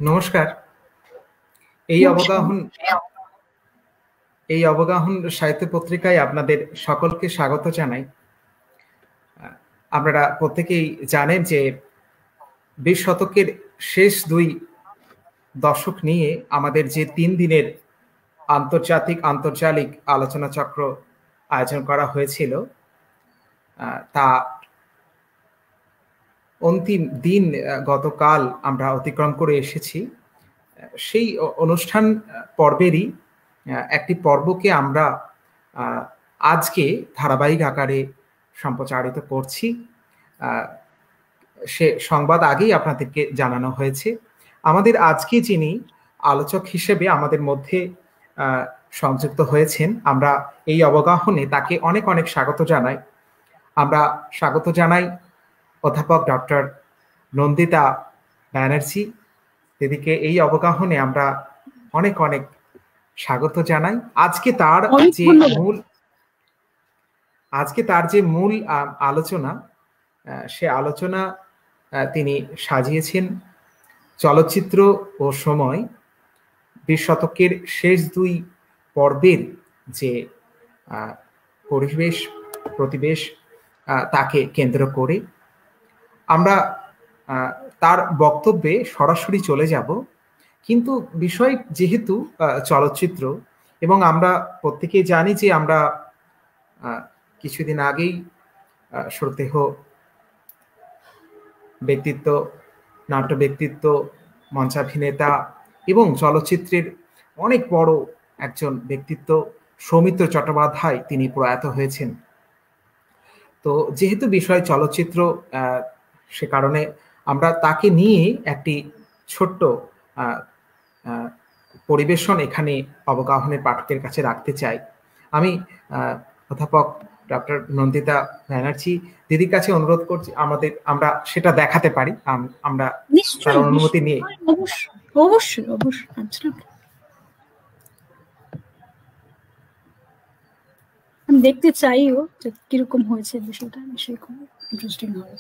নমস্কার। এই নমস্কার। অবগাহন এই অবগাহন সাহিত্য পত্রিকায় আপনাদের সকলকে স্বাগত জানাই। আপনারা প্রত্যেকেই জানেন যে ২০ শতকের শেষ ২ দশক নিয়ে আমাদের যে ৩ দিনের আন্তর্জালিক আলোচনা চক্র আয়োজন করা হয়েছিল, তা অন্তিম দিন গতকাল আমরা অতিক্রম করে এসেছি। সেই অনুষ্ঠান পর্বেরই একটি পর্বকে আমরা আজকে ধারাবাহিক আকারে সম্প্রচারিত করছি। সে সংবাদ আগেই আপনাদেরকে জানানো হয়েছে। আমাদের আজকে যিনি আলোচক হিসেবে আমাদের মধ্যে সংযুক্ত হয়েছেন, আমরা এই অবগাহনে তাকে অনেক অনেক স্বাগত জানাই। আমরা স্বাগত জানাই অধ্যাপক ডক্টর নন্দিতা ব্যানার্জি দিদিকে। এই অবগাহনে আমরা অনেক অনেক স্বাগত জানাই। অনেক ধন্যবাদ। আজকে তার যে মূল আলোচনা, সে আলোচনা তিনি সাজিয়েছেন চলচ্চিত্র ও সময় ২০ শতকের শেষ ২ পর্বের যে প্রতিবেশ তাকে কেন্দ্র করে। আমরা তার বক্তব্যে সরাসরি চলে যাব। কিন্তু বিষয় যেহেতু চলচ্চিত্র, এবং আমরা প্রত্যেকেই জানি যে আমরা কিছুদিন আগেই শ্রদ্ধেয় ব্যক্তিত্ব, নাট্য ব্যক্তিত্ব, মঞ্চাভিনেতা এবং চলচ্চিত্রের অনেক বড় একজন ব্যক্তিত্ব সৌমিত্র চট্টোপাধ্যায় তিনি প্রয়াত হয়েছেন। তো যেহেতু বিষয় চলচ্চিত্র, সে কারণে আমরা তাকে নিয়ে একটি ছোট্ট পরিবেশন এখানে অবগাহনের পাঠকের কাছে রাখতে চাই। আমি অধ্যাপক ডক্টর নন্দিতা ব্যানার্জি দিদির কাছে অনুরোধ করছি আমরা সেটা দেখাতে পারি, আমরা তার নিশ্চয়ই, অনুমতি নিয়ে। অবশ্যই, অবশ্যই। আমি দেখতে চাইও যে কিরকম হয়েছে বিষয়টা, নিশ্চয়ই খুব ইন্টারেস্টিং হবে।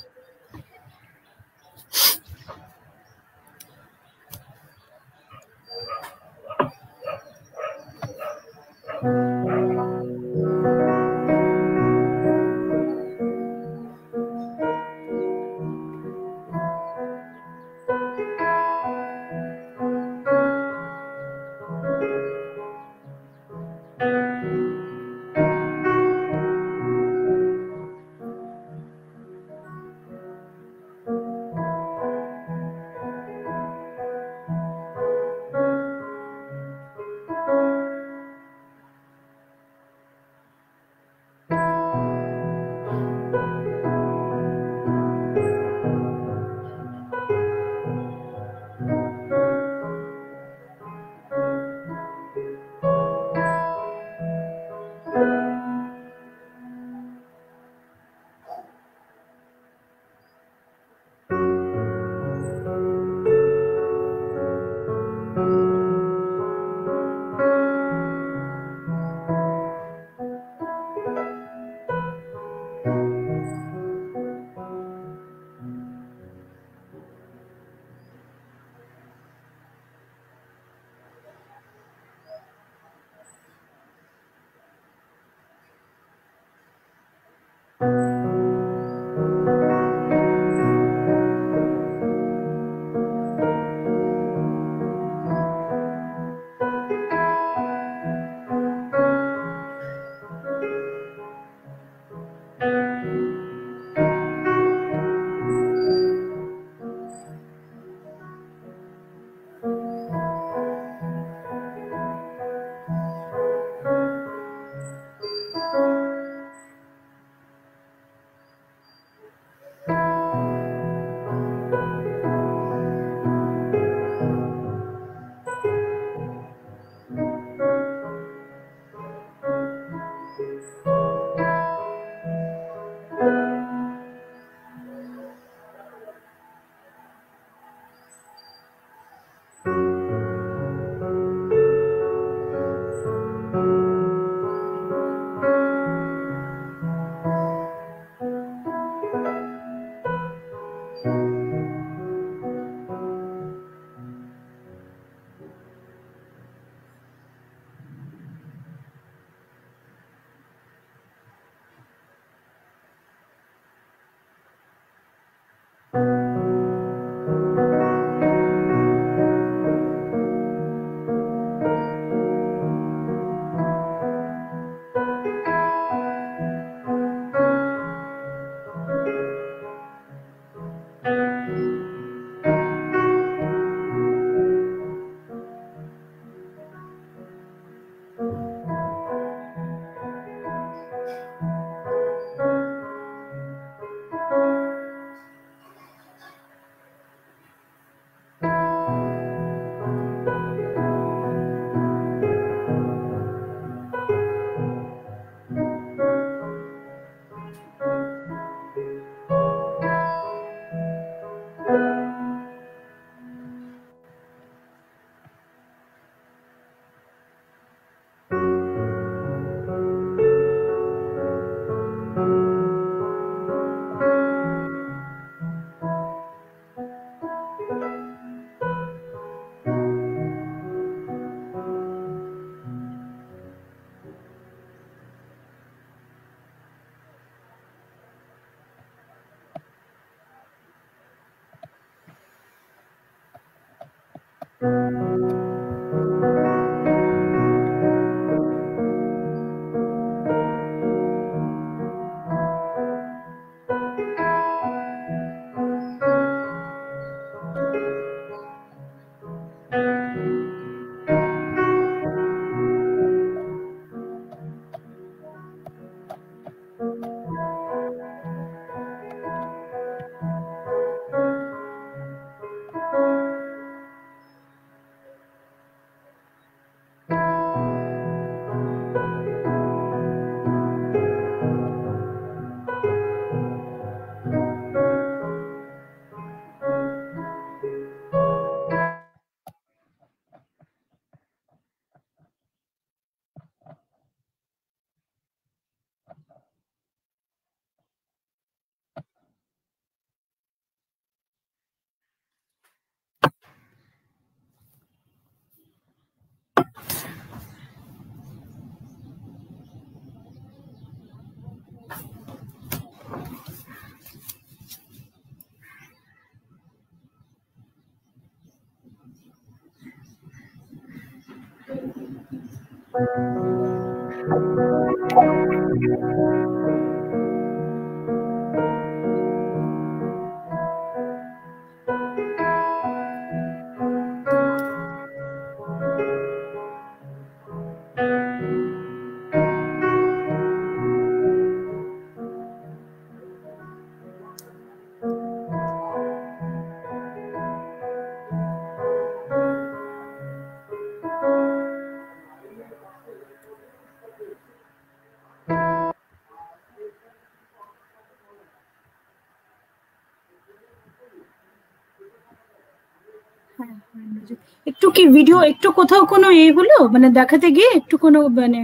একটু কি ভিডিও একটু কোথাও কোনো হলো মানে দেখাতে গিয়ে একটু কোনো মানে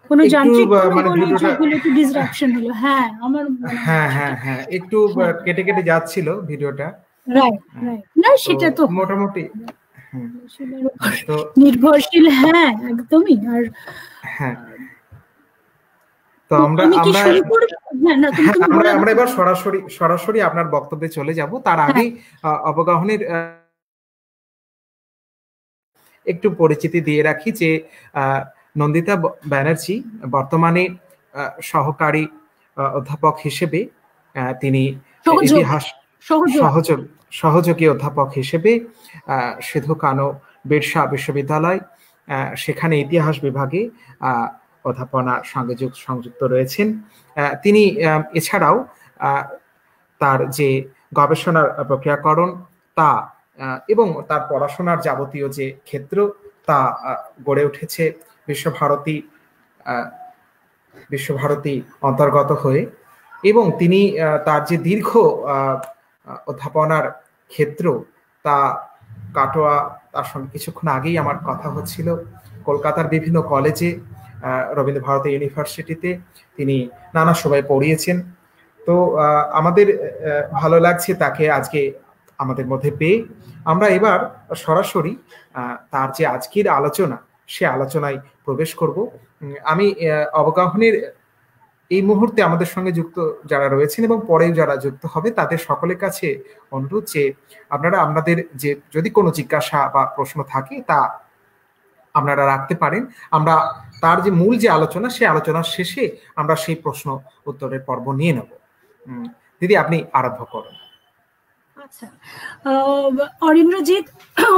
কোনো যান্ত্রিক মানে ভিডিওটা একটু ডিসরাপশন হলো? হ্যাঁ আমার হ্যাঁ একটু কেটে কেটে যাচ্ছিল ভিডিওটা। রাইট না সেটা তো মোটামুটি তো নির্ভরশীল। হ্যাঁ একদমই। আর হ্যাঁ তো আমরা এবার সরাসরি আপনার বক্তব্যে চলে যাব। তার আগেই অবগাহনের একটু পরিচিতি দিয়ে রাখি যে নন্দিতা ব্যানার্জি বর্তমানে সহকারী অধ্যাপক হিসেবে তিনি ইতিহাস সহযোগী অধ্যাপক হিসেবে সিধু কানু বিরসা বিশ্ববিদ্যালয় সেখানে ইতিহাস বিভাগে অধ্যাপনার সঙ্গে সংযুক্ত রয়েছেন। তিনি এছাড়াও তার যে গবেষণার প্রক্রিয়াকরণ তা এবং তার পড়াশোনার যাবতীয় যে ক্ষেত্র তা গড়ে উঠেছে বিশ্বভারতী অন্তর্গত হয়ে, এবং তিনি তার যে দীর্ঘ অধ্যাপনার ক্ষেত্র তা কাটোয়া, তার সঙ্গে কিছুক্ষণ আগেই আমার কথা হচ্ছিল কলকাতার বিভিন্ন কলেজে, রবীন্দ্রভারতী ইউনিভার্সিটিতে তিনি নানা সময় পড়িয়েছেন। তো আমাদের ভালো লাগছে তাকে আজকে আমাদের মধ্যে পেয়ে। আমরা এবার সরাসরি তার যে আজকের আলোচনা সে আলোচনায় প্রবেশ করব। আমি অবগাহনের এই মুহূর্তে আমাদের সঙ্গে যুক্ত যারা রয়েছেন এবং পরেও যারা যুক্ত হবে তাদের সকলের কাছে অনুরোধ যে আপনারা আপনাদের যে যদি কোনো জিজ্ঞাসা বা প্রশ্ন থাকে তা আপনারা রাখতে পারেন। আমরা তার যে মূল যে আলোচনা সেই আলোচনার শেষে আমরা সেই প্রশ্ন উত্তরের পর্ব নিয়ে নেব। দিদি আপনি আরম্ভ করুন। আচ্ছা অরিন্দ্রজিৎ,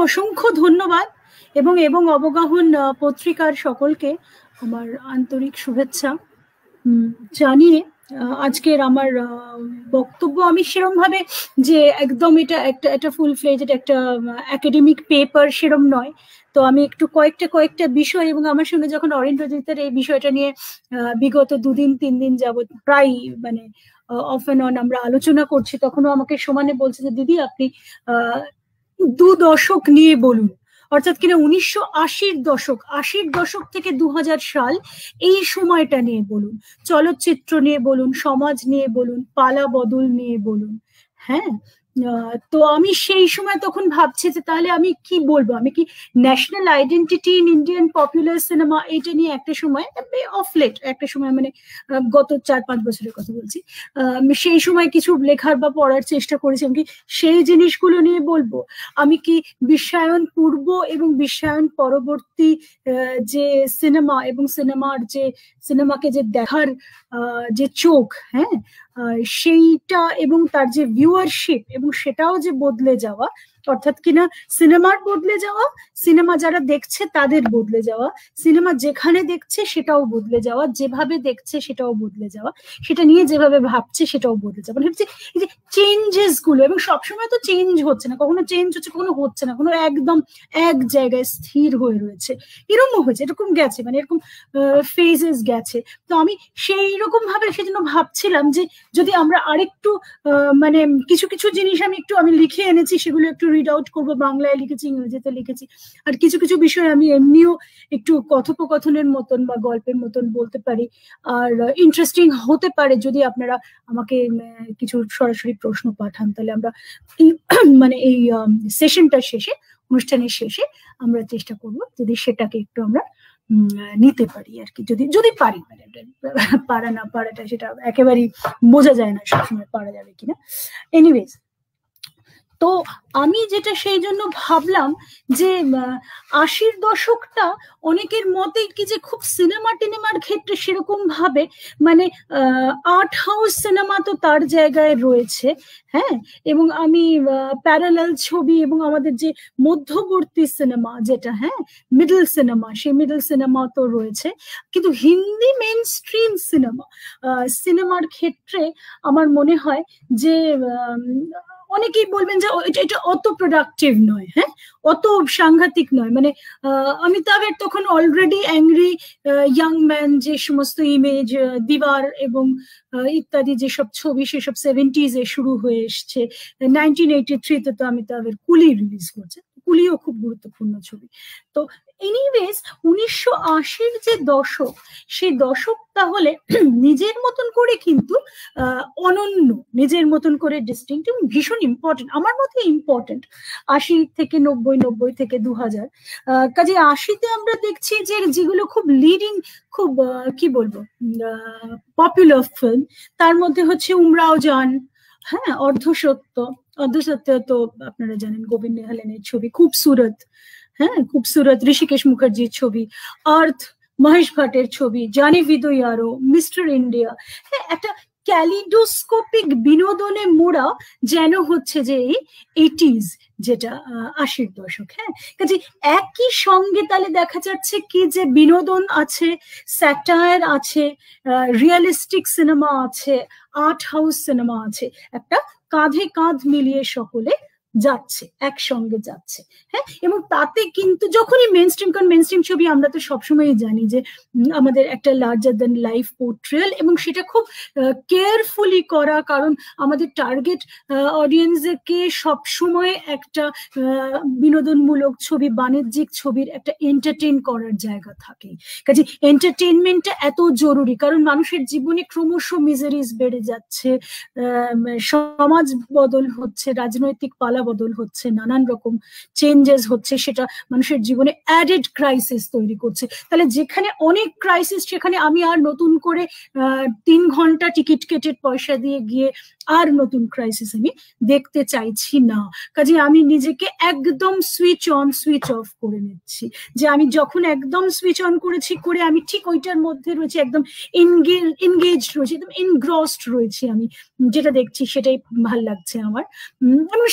অসংখ্য ধন্যবাদ এবং অবগাহন পত্রিকার সকলকে আমার আন্তরিক শুভেচ্ছা জানিয়ে আজকের আমার বক্তব্য আমি সেরম ভাবে যে একদম এটা একটা ফুল ফ্লেজড একটা একাডেমিক পেপার সেরম নয়। তো আমি একটু কয়েকটা বিষয়, এবং আমার সঙ্গে যখন অরিন্দ্রজিতের এই বিষয়টা নিয়ে বিগত 2-3 দিন যাবত প্রায় মানে অফ এন্ড অন আমরা আলোচনা করছি, তখনও আমাকে সমানে বলছে যে দিদি আপনি 2 দশক নিয়ে বলুন, অর্থাৎ কিনা 1980-র দশক, 80-র দশক থেকে 2000 সাল এই সময়টা নিয়ে বলুন, চলচ্চিত্র নিয়ে বলুন, সমাজ নিয়ে বলুন, পালা বদল নিয়ে বলুন। হ্যাঁ, তো আমি সেই সময় তখন ভাবছি যে তাহলে আমি কি বলবো, আমি কি national identity in Indian popular cinema এটা নিয়ে একটা সময় অফ লেট একটা সময় মানে গত 4-5 বছরের কথা বলছি, সেই সময় কিছু লেখার বা পড়ার চেষ্টা করেছি। আমি কি সেই জিনিসগুলো নিয়ে বলবো? আমি কি বিশ্বায়ন পূর্ব এবং বিশ্বায়ন পরবর্তী যে সিনেমা এবং সিনেমাকে যে দেখার যে চোখ, হ্যাঁ সেইটা এবং তার যে ভিউয়ারশিপ এবং সেটাও যে বদলে যাওয়া, অর্থাৎ কিনা সিনেমার বদলে যাওয়া, সিনেমা যারা দেখছে তাদের বদলে যাওয়া, সিনেমা যেখানে দেখছে সেটাও বদলে যাওয়া, যেভাবে দেখছে সেটাও বদলে যাওয়া, সেটা নিয়ে যেভাবে ভাবছে সেটাও বদলে যাওয়া, মানে হচ্ছে এই যে চেঞ্জেস গুলো, এবং সবসময় তো চেঞ্জ হচ্ছে না, কখনো চেঞ্জ হচ্ছে কখনো হচ্ছে না, কোনো একদম এক জায়গায় স্থির হয়ে রয়েছে, এরকম হয়েছে, এরকম গেছে, মানে এরকম ফেজেস গেছে। তো আমি সেই রকম ভাবে সেজন্য ভাবছিলাম যে যদি আমরা আরেকটু মানে কিছু জিনিস আমি লিখে এনেছি, সেগুলো একটু রিড আউট করবো, বাংলায় লিখেছি, ইংরেজিতে লিখেছি, আর কিছু বিষয় আমি এমনিও একটু কথোপকথনের মতন বা গল্পের মতন বলতে পারি, আর ইন্টারেস্টিং হতে পারে যদি আপনারা আমাকে কিছু সরাসরি প্রশ্ন পাঠান, তাহলে আমরা মানে এই সেশনটার শেষে, অনুষ্ঠানের শেষে আমরা চেষ্টা করবো যদি সেটাকে একটু আমরা নিতে পারি আর কি, যদি পারি, মানে পারা না পারাটা সেটা একেবারেই বোঝা যায় না সবসময় পারা যাবে কিনা। এনিওয়েজ, তো আমি যেটা সেই জন্য ভাবলাম যে 80-র দশকটা অনেকের মতে কি যে খুব সিনেমা টিনেমার ক্ষেত্রে সেরকম ভাবে মানে আর্ট হাউস সিনেমা তো তার জায়গায় রয়েছে, হ্যাঁ, এবং আমি প্যারালাল ছবি এবং আমাদের যে মধ্যবর্তী সিনেমা যেটা, হ্যাঁ, মিডল সিনেমা, সেই মিডল সিনেমা তো রয়েছে, কিন্তু হিন্দি মেইন স্ট্রিম সিনেমার ক্ষেত্রে আমার মনে হয় যে অনেকেই বলবেন যে এটা অত প্রোডাক্টিভ নয়, হ্যাঁ, অত সাংঘাতিক নয়, মানে অমিতাভের তখন অলরেডি অ্যাংরি ইয়াং ম্যান যে সমস্ত ইমেজ, দিবার এবং ইত্যাদি যেসব ছবি সেসব 70s শুরু হয়ে এসছে। 1983-তে তো অমিতাভের কুলি রিলিজ করছে, কুলিও খুব গুরুত্বপূর্ণ ছবি। তো এনিওয়েজ 1980-র যে দশক, সেই দশক তাহলে নিজের মতন করে কিন্তু অনন্য, নিজের মতন করে ডিস্টিংক্ট এবং ভীষণ ইম্পর্টেন্ট, আমার মতে ইম্পর্টেন্ট। 80 থেকে 90, 90 থেকে 2000, কাজে 80-তে আমরা দেখছি যে যেগুলো খুব লিডিং, খুব কি বলবো পপুলার ফিল্ম, তার মধ্যে হচ্ছে উমরাও জান, হ্যাঁ, অর্ধসত্য, অর্ধসত্য তো আপনারা জানেন গোবিন্দ নেহালেনের ছবি, খুবসুরত, হ্যাঁ, খুবসুরত ঋষিকেশ মুখার্জির ছবি, আর্থ মহেশ ভাটের ছবি, জানি ভিদো ইয়ারো, মিস্টার ইন্ডিয়া, হ্যাঁ, একটা ক্যালিডোস্কোপিক বিনোদনে মোড়া যেন হচ্ছে যে এই 80s, যেটা 80-র দশক, হ্যাঁ। কাজে একই সঙ্গে তাহলে দেখা যাচ্ছে কি যে বিনোদন আছে, স্যাটায়ার আছে, রিয়েলিস্টিক সিনেমা আছে, আর্ট হাউস সিনেমা আছে, একটা কাঁধে কাঁধ মিলিয়ে সকলে যাচ্ছে, একসঙ্গে যাচ্ছে, হ্যাঁ। এবং তাতে কিন্তু যখনই মেইন স্ট্রিম, কারণ মেইন স্ট্রিম ছবি আমরা তো সবসময়ই জানি যে আমাদের একটা লার্জার দ্যান লাইফ পোর্ট্রেয়াল, এবং সেটা খুব কেয়ারফুলি করা, কারণ আমাদের টার্গেট অডিয়েন্সকে সবসময় একটা বিনোদনমূলক ছবি, বাণিজ্যিক ছবির একটা এন্টারটেইন করার জায়গা থাকে। কাজে এন্টারটেইনমেন্টটা এত জরুরি, কারণ মানুষের জীবনে ক্রমশ মিজারিজ বেড়ে যাচ্ছে, সমাজ বদল হচ্ছে, রাজনৈতিক পালা বদল হচ্ছে, নানান রকম চেঞ্জেস হচ্ছে, সেটা মানুষের জীবনে অ্যাডেড ক্রাইসিস তৈরি করছে। তাহলে যেখানে অনেক ক্রাইসিস, সেখানে আমি আর নতুন করে 3 ঘন্টা টিকিট কেটে পয়সা দিয়ে গিয়ে আর নতুন ক্রাইসিস আমি দেখতে চাইছি না। কাজে আমি নিজেকে একদম সুইচ অন সুইচ অফ করে নিচ্ছি, যে আমি যখন একদম সুইচ অন করেছি, করে আমি ঠিক ওইটার মধ্যে রয়েছি, একদম এনগেজড রয়েছি, একদম এনগ্রসড রয়েছি, আমি যেটা দেখছি সেটাই ভাল লাগছে আমার,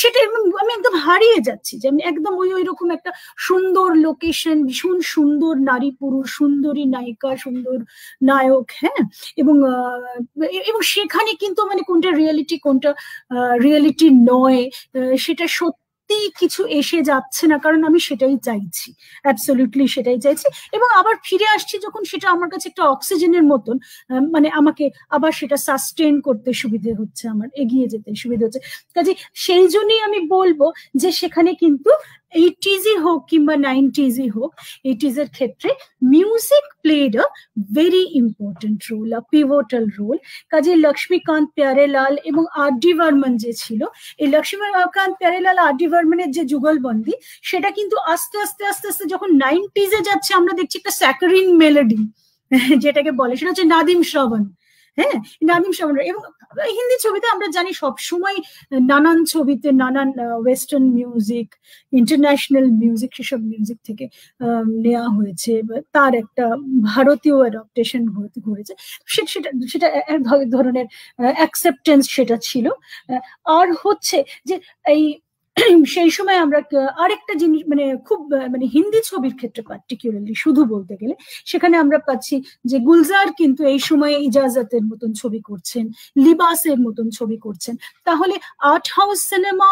সেটা আমি একদম হারিয়ে যাচ্ছি, যে আমি একদম ওই রকম একটা সুন্দর লোকেশন, ভীষণ সুন্দর নারী পুরুষ, সুন্দরী নায়িকা, সুন্দর নায়ক, হ্যাঁ, এবং সেখানে কিন্তু মানে কোনটা রিয়েলিটি কোনটা রিয়েলিটি নয়, সেটা সত্যি কিছু এসে যাচ্ছে না, কারণ আমি সেটাই চাইছি, অ্যাবসলিউটলি সেটাই চাইছি। এবং আবার ফিরে আসছি যখন, সেটা আমার কাছে একটা অক্সিজেনের মতন, মানে আমাকে আবার সেটা সাস্টেন করতে সুবিধে হচ্ছে, আমার এগিয়ে যেতে সুবিধে হচ্ছে। কাজে সেই জন্যই আমি বলবো যে সেখানে কিন্তু 80s হোক কিংবা 90s হোক, 80s এর ক্ষেত্রে music played a very important role, a pivotal role. কাজে লক্ষ্মীকান্ত প্যারেলাল এবং আর ডি বর্মন যে ছিল, এই লক্ষ্মীকান্ত প্যারেলাল আর ডি বর্মনের যে যুগলবন্দি, সেটা কিন্তু আস্তে আস্তে আস্তে আস্তে যখন 90s যাচ্ছে, আমরা দেখছি একটা স্যাকারিন মেলোডি যেটাকে বলে, সেটা হচ্ছে নাদিম শ্রাবণ, হ্যাঁ, নাদিম শ্রাবণ। এবং হিন্দি ছবিতে আমরা জানি সব সময় নানান ছবিতে নানান ওয়েস্টার্ন মিউজিক, ইন্টারন্যাশনাল মিউজিক, সেসব মিউজিক থেকে নেওয়া হয়েছে, তার একটা ভারতীয় অ্যাডাপ্টেশন হয়েছে, সেটা সেটা এক ধরনের অ্যাকসেপ্টেন্স সেটা ছিল। আর হচ্ছে যে এই সেই সময় আমরা আরেকটা জিনিস, মানে খুব মানে হিন্দি ছবির ক্ষেত্রে পার্টিকুলারলি শুধু বলতে গেলে, সেখানে আমরা পাচ্ছি যে গুলজার কিন্তু এই সময় ইজাজতের মতন ছবি করছেন, লিবাসের মতন ছবি করছেন। তাহলে art house cinema,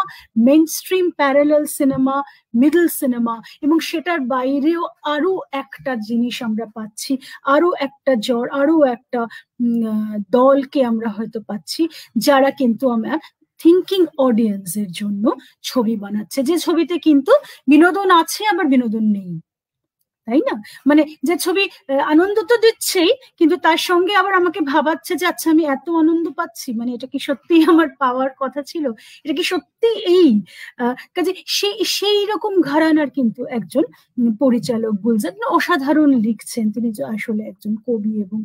main stream parallel cinema, middle cinema, এবং সেটার বাইরেও আরো একটা জিনিস আমরা পাচ্ছি, আরো একটা আরো একটা দলকে আমরা হয়তো পাচ্ছি, যারা কিন্তু আমরা থিঙ্কিং অডিয়েন্সের জন্য ছবি বানাচ্ছে, যে ছবিতে কিন্তু বিনোদন আছে আবার বিনোদন নেই। তাই না? মানে যে ছবি আনন্দ তো দিচ্ছেই, কিন্তু তার সঙ্গে আবার আমাকে ভাবাচ্ছে যে আচ্ছা আমি এত আনন্দ পাচ্ছি, মানে এটা কি সত্যি আমার পাওয়ার কথা ছিল, এটা কি সত্যি এই কাজে সেই রকম ঘরানার কিন্তু একজন পরিচালক গুলজার, অসাধারণ লিখছেন তিনি, আসলে একজন কবি এবং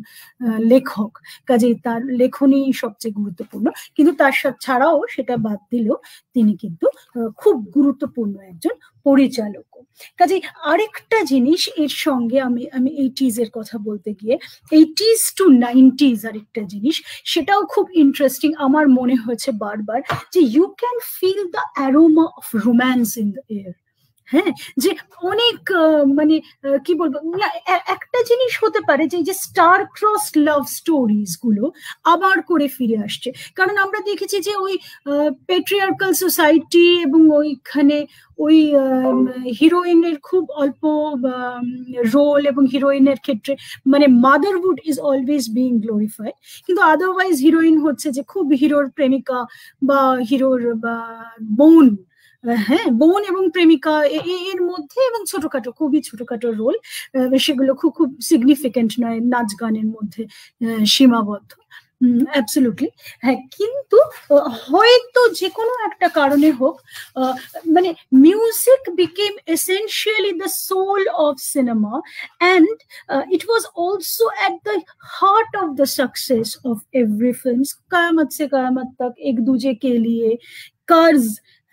লেখক, কাজে তার লেখনী সবচেয়ে গুরুত্বপূর্ণ, কিন্তু তার ছাড়াও সেটা বাদ দিলেও তিনি কিন্তু খুব গুরুত্বপূর্ণ একজন পরিচালক। কাজে আরেকটা জিনিস এর সঙ্গে আমি 80s এর কথা বলতে গিয়ে 80s to 90s আরেকটা জিনিস, সেটাও খুব ইন্টারেস্টিং আমার মনে হয়েছে বারবার, যে you can feel the aroma of romance in the air. হ্যাঁ, যে অনেক মানে কি বলবো, একটা জিনিস হতে পারে যে স্টার ক্রস লাভ স্টোরিজ গুলো আবার করে ফিরে আসছে, কারণ আমরা দেখেছি যে ওই পেট্রিয়ার্কাল সোসাইটি এবং ওইখানে ওই হিরোইনের খুব অল্প রোল, এবং হিরোইনের ক্ষেত্রে মানে motherhood is always being glorified, কিন্তু আদারওয়াইজ হিরোইন হচ্ছে যে খুব হিরোর প্রেমিকা বা হিরোর বোন, হ্যাঁ বোন এবং প্রেমিকা এর মধ্যে, এবং ছোটখাটো খুবই ছোটখাটো রোল, সেগুলো খুব খুব সিগনিফিকেন্ট নয়, নাচ গানের মধ্যে সীমাবদ্ধ। অ্যাবসলিউটলি হ্যাঁ, কিন্তু হয়তো যে কোনো একটা কারণে হোক, মানে music became essentially the soul of cinema, and it was also at the heart of the success of every film. Qayamat Se Qayamat Tak, Ek দুজে কে লিয়ে, কার্জ।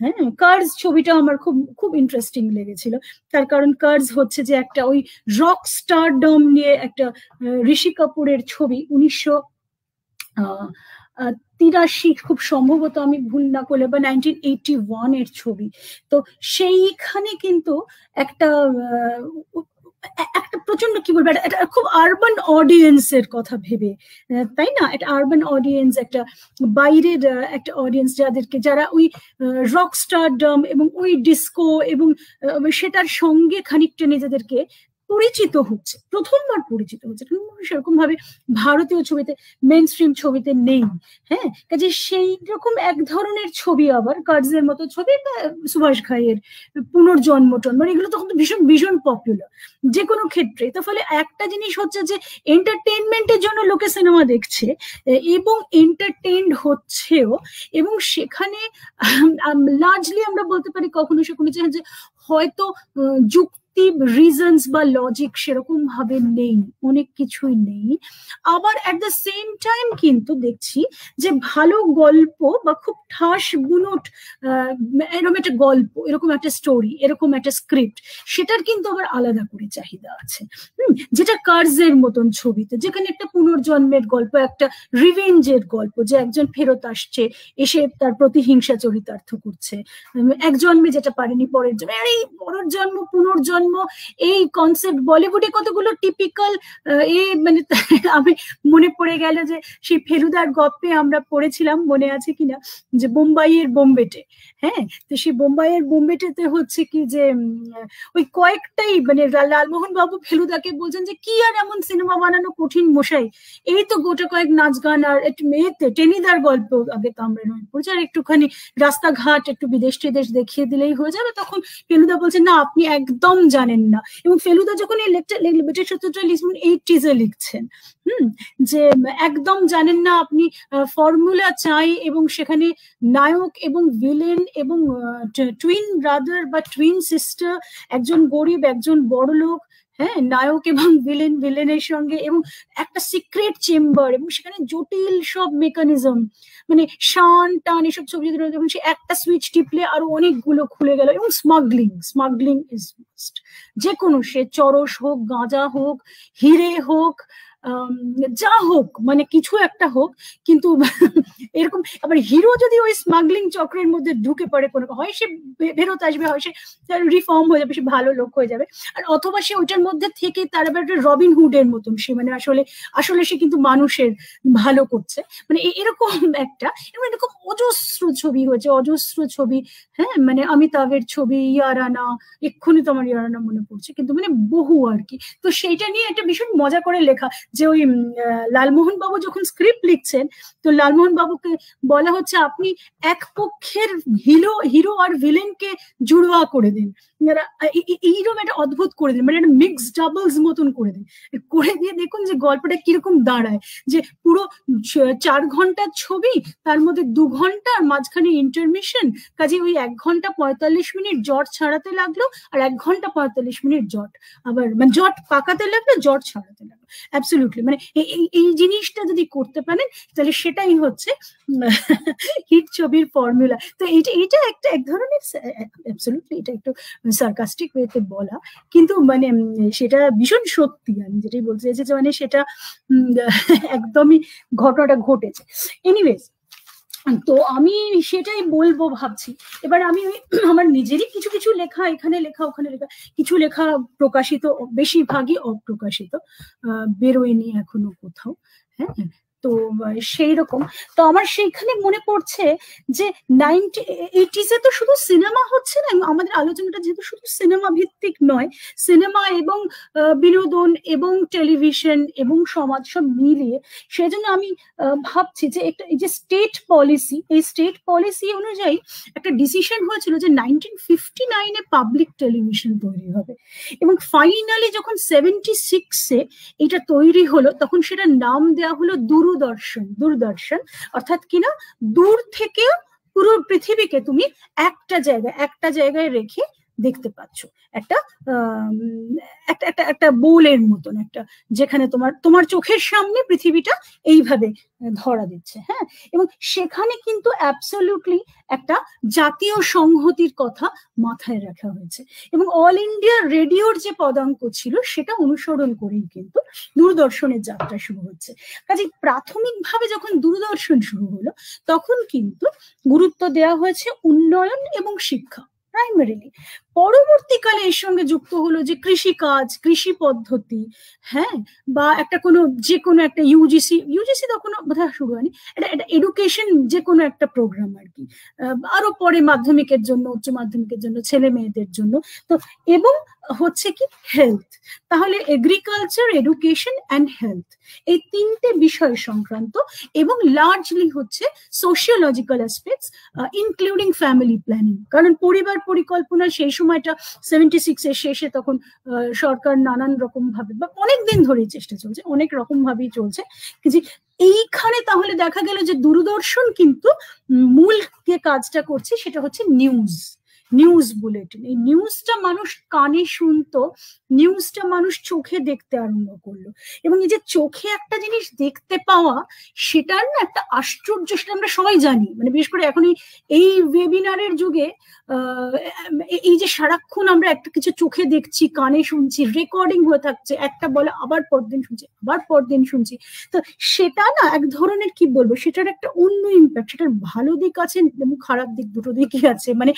হ্যাঁ, কার্জ ছবিটা আমার খুব খুব ইন্টারেস্টিং লেগেছিল, তার কারণ কার্জ হচ্ছে যে একটা ওই রক স্টারডম নিয়ে একটা ঋষি কাপুরের ছবি, 1983 খুব সম্ভবত, আমি ভুল না করলে, বা 1981 এর ছবি। তো সেইখানে কিন্তু একটা প্রচন্ড কি বলবো, একটা খুব আরবান অডিয়েন্সের কথা ভেবে, তাই না, একটা আরবান অডিয়েন্স, একটা বাইরের একটা অডিয়েন্স, যারা ওই রক স্টারডম এবং ওই ডিস্কো এবং সেটার সঙ্গে খানিকটা নিজেদেরকে পরিচিত হচ্ছে, প্রথমবার পরিচিত হচ্ছে, সেরকম ভাবে ভারতীয় ছবিতে, মেইন স্ট্রিম ছবিতে নেই। হ্যাঁ, কাজে সেই রকম এক ধরনের ছবি, আবার কার্জের মতো ছবি, সুভাষ ঘাইয়ের পুনর্জন্ম টন্ম, এগুলো তখন তো ভীষণ ভীষণ পপুলার যে কোনো ক্ষেত্রে। তো ফলে একটা জিনিস হচ্ছে যে এন্টারটেনমেন্টের জন্য লোকে সিনেমা দেখছে এবং এন্টারটেইনড হচ্ছেও, এবং সেখানে লার্জলি আমরা বলতে পারি কখনো সেখানে যে হয়তো রিজনস বা লজিক সেরকম ভাবে নেই, অনেক কিছুই নেই। আবার অ্যাট দ্য সেম টাইম কিন্তু দেখছি যে ভালো গল্প বা খুব ঠাস বুনট এরকম একটা গল্প, এরকম একটা স্টোরি, এরকম একটা স্ক্রিপ্ট, সেটার কিন্তু আবার আলাদা করে চাহিদা আছে। যেটা কার্জের মতন ছবিতে, যেখানে একটা পুনর্জন্মের গল্প, একটা রিভেঞ্জের গল্প, যে একজন ফেরত আসছে, এসে তার প্রতিহিংসা চরিতার্থ করছে, এক জন্মে যেটা পারেনি পরের জন্মে, আর এই পরের জন্ম পুনর্জন্ম, এই কনসেপ্ট বলিউডে কতগুলো টিপিক্যাল, মানে আমি মনে পড়ে গেল যে সেই ফেলুদার গপ্পে আমরা পড়েছিলাম, মনে আছে কিনা, যে বোম্বাইয়ের বোম্বেটে। হ্যাঁ, তো সেই বোম্বাইয়ের বোম্বেটেতে হচ্ছে কি যে ওই কয়েকটাই, মানে লালমোহন বাবু ফেলুদাকে বলছেন যে কি আর এমন সিনেমা বানানো কঠিন মশাই, এই তো গোটা কয়েক নাচ গান আর একটু মেয়েতে টেনিদার গল্প, আগে তো আমরা নয় পড়ছি, আর একটুখানি রাস্তাঘাট একটু বিদেশ টিদেশ দেখিয়ে দিলেই হয়ে যাবে। তখন ফেলুদা বলছেন না, আপনি একদম জানেন না। এবং ফেলুদা যখন এই লেটার সূত্রটা লিখছেন 80s এ লিখছেন, যে একদম জানেন না আপনি, ফর্মুলা চাই, এবং সেখানে নায়ক এবং ভিলেন এবং টুইন ব্রাদার বা টুইন সিস্টার, একজন গরিব একজন বড় লোক, হ্যাঁ, নায়ক এবং ভিলেনের সঙ্গে, এবং একটা সিক্রেট চেম্বার, এবং সেখানে জটিল সব মেকানিজম, মানে শান টান এসব ছবি, যখন সে একটা সুইচ টিপলে আরো অনেকগুলো খুলে গেল। এবং স্মাগলিং ইজ মাস্ট, যে কোনো, সে চরস হোক, গাঁজা হোক, হিরে হোক, যা হোক, মানে কিছু একটা হোক, কিন্তু এরকম। আবার হিরো যদি ওই স্মাগলিং চক্রের মধ্যে ঢুকে পড়ে, কোনো হয় সে ফেরত আসবে, হয় সে রিফর্ম হয়ে যাবে, সে ভালো লোক হয়ে যাবে, আর অথবা সে ওইটার মধ্যে থেকে তার আবার একটা রবিন হুডের মতন, সে মানে আসলে সে কিন্তু মানুষের ভালো করছে, মানে এরকম একটা, এরকম অজস্র ছবি হয়েছে, অজস্র ছবি। হ্যাঁ, মানে অমিতাভের ছবি, ইয়ারানা, এক্ষুনি তো আমার ইয়ারানা মনে পড়ছে, কিন্তু মানে বহু আর কি। তো সেইটা নিয়ে একটা ভীষণ মজা করে লেখা, যে ওই লালমোহন বাবু যখন স্ক্রিপ্ট লিখছেন, তো লালমোহন বাবুকে বলা হচ্ছে আপনি এক পক্ষের হিরো আর ভিলেনকে জুড়োয়া করে দিন, এইরকম একটা অদ্ভুত করে দিন, মানে একটা মিক্স ডাবলস মতন করে দিন, করে দিয়ে দেখুন যে গল্পটা কিরকম দাঁড়ায়, যে পুরো 4 ঘন্টার ছবি, তার মধ্যে 2 ঘন্টা মাঝখানে ইন্টারমিশন, কাজে ওই 1 ঘন্টা 45 মিনিট জট ছাড়াতে লাগলো, আর 1 ঘন্টা 45 মিনিট জট, আবার মানে জট পাকাতে লাগলো, জট ছাড়াতে লাগলো। অ্যাবসলিউটলি, মানে এই জিনিসটা যদি করতে পারেন তাহলে সেটাই হচ্ছে হিট ছবির ফর্মুলা। তো এইটা একটা এক ধরনের, অ্যাবসলিউটলি এটা একটু সার্কাস্টিক ওয়েতে বলা, কিন্তু মানে সেটা ভীষণ সত্যি। আমি যেটাই বলতে চাইছি যে মানে সেটা একদমই ঘটনাটা ঘটেছে। এনিওয়েজ, তো আমি সেটাই বলবো ভাবছি। এবার আমি আমার নিজেরই কিছু কিছু লেখা, এখানে লেখা ওখানে লেখা, কিছু লেখা প্রকাশিত, বেশিরভাগই অপ্রকাশিত, বেরোয়নি এখনো কোথাও। হ্যাঁ, তো সেই রকম। তো আমার সেইখানে মনে পড়ছে যে 1980s তো শুধু সিনেমা হচ্ছে না, আমাদের আলোচনাটা যেহেতু শুধু সিনেমা ভিত্তিক নয়, সিনেমা এবং বিনোদন এবং টেলিভিশন এবং সমাজ সব মিলিয়ে, সেজন্য আমি ভাবছি যে একটা এই যে স্টেট পলিসি, এই স্টেট পলিসি অনুযায়ী একটা ডিসিশন হয়েছিল যে 1959-এ পাবলিক টেলিভিশন তৈরি হবে, এবং ফাইনালি যখন 76-এ এটা তৈরি হলো তখন সেটা নাম দেওয়া হলো দূরদর্শন। দূরদর্শন অর্থাৎ কিনা দূর থেকে পুরো পৃথিবীকে তুমি একটা জায়গায় রেখে দেখতে পাচ্ছ, একটা একটা একটা বোলের মতন, একটা যেখানে তোমার চোখের সামনে পৃথিবীটা এইভাবে ধরা দিচ্ছে। হ্যাঁ, এবং সেখানে কিন্তু অ্যাবসলিউটলি একটা জাতীয় সংহতির কথা মাথায় রাখা হয়েছে, এবং অল ইন্ডিয়া রেডিওর যে পদাঙ্ক ছিল সেটা অনুসরণ করেই কিন্তু দূরদর্শনের যাত্রা শুরু হচ্ছে। কাজে প্রাথমিকভাবে যখন দূরদর্শন শুরু হলো তখন কিন্তু গুরুত্ব দেওয়া হয়েছে উন্নয়ন এবং শিক্ষা প্রাইমারিলি। পরবর্তীকালে এর সঙ্গে যুক্ত হলো যে কৃষিকাজ, কৃষি পদ্ধতি, হ্যাঁ, বা একটা যে কোনো একটা ইউজিসি তখনও বোধহয় শুরু হয়নি, এটা এডুকেশন, যে কোনো একটা প্রোগ্রাম আর কি, আরো পরে মাধ্যমিকের জন্য, উচ্চ মাধ্যমিকের জন্য, ছেলে মেয়েদের জন্য। তো এবং হচ্ছে কি হেলথ, তাহলে এগ্রিকালচার, এডুকেশন অ্যান্ড হেলথ, এই 3টে বিষয় সংক্রান্ত, এবং লার্জলি হচ্ছে sociological aspects including family planning. কারণ পরিবার পরিকল্পনা সেই সময়টা 76-এর শেষে, তখন সরকার নানান রকম ভাবে বা অনেকদিন ধরেই চেষ্টা চলছে, অনেক রকম ভাবেই চলছে, যে এইখানে তাহলে দেখা গেল যে দূরদর্শন কিন্তু মূল যে কাজটা করছে সেটা হচ্ছে নিউজ বুলেটিন। এই নিউজটা মানুষ কানে শুনতো, নিউজটা মানুষ চোখে দেখতে আরম্ভ করলো, এবং এই যে চোখে একটা জিনিস দেখতে পাওয়া, সেটার না একটা আশ্চর্য, সেটা আমরা সবাই জানি, মানে বিশেষ করে এখন এই ওয়েবিনারের যুগে এই যে সারাক্ষণ আমরা একটা কিছু চোখে দেখছি, কানে শুনছি, রেকর্ডিং হয়ে থাকছে, একটা বলে আবার পরদিন শুনছি, তো সেটা না এক ধরনের, কি বলবো, সেটার একটা অন্য ইম্প্যাক্ট। সেটার ভালো দিক আছে এবং খারাপ দিক, দুটো দিকই আছে। মানে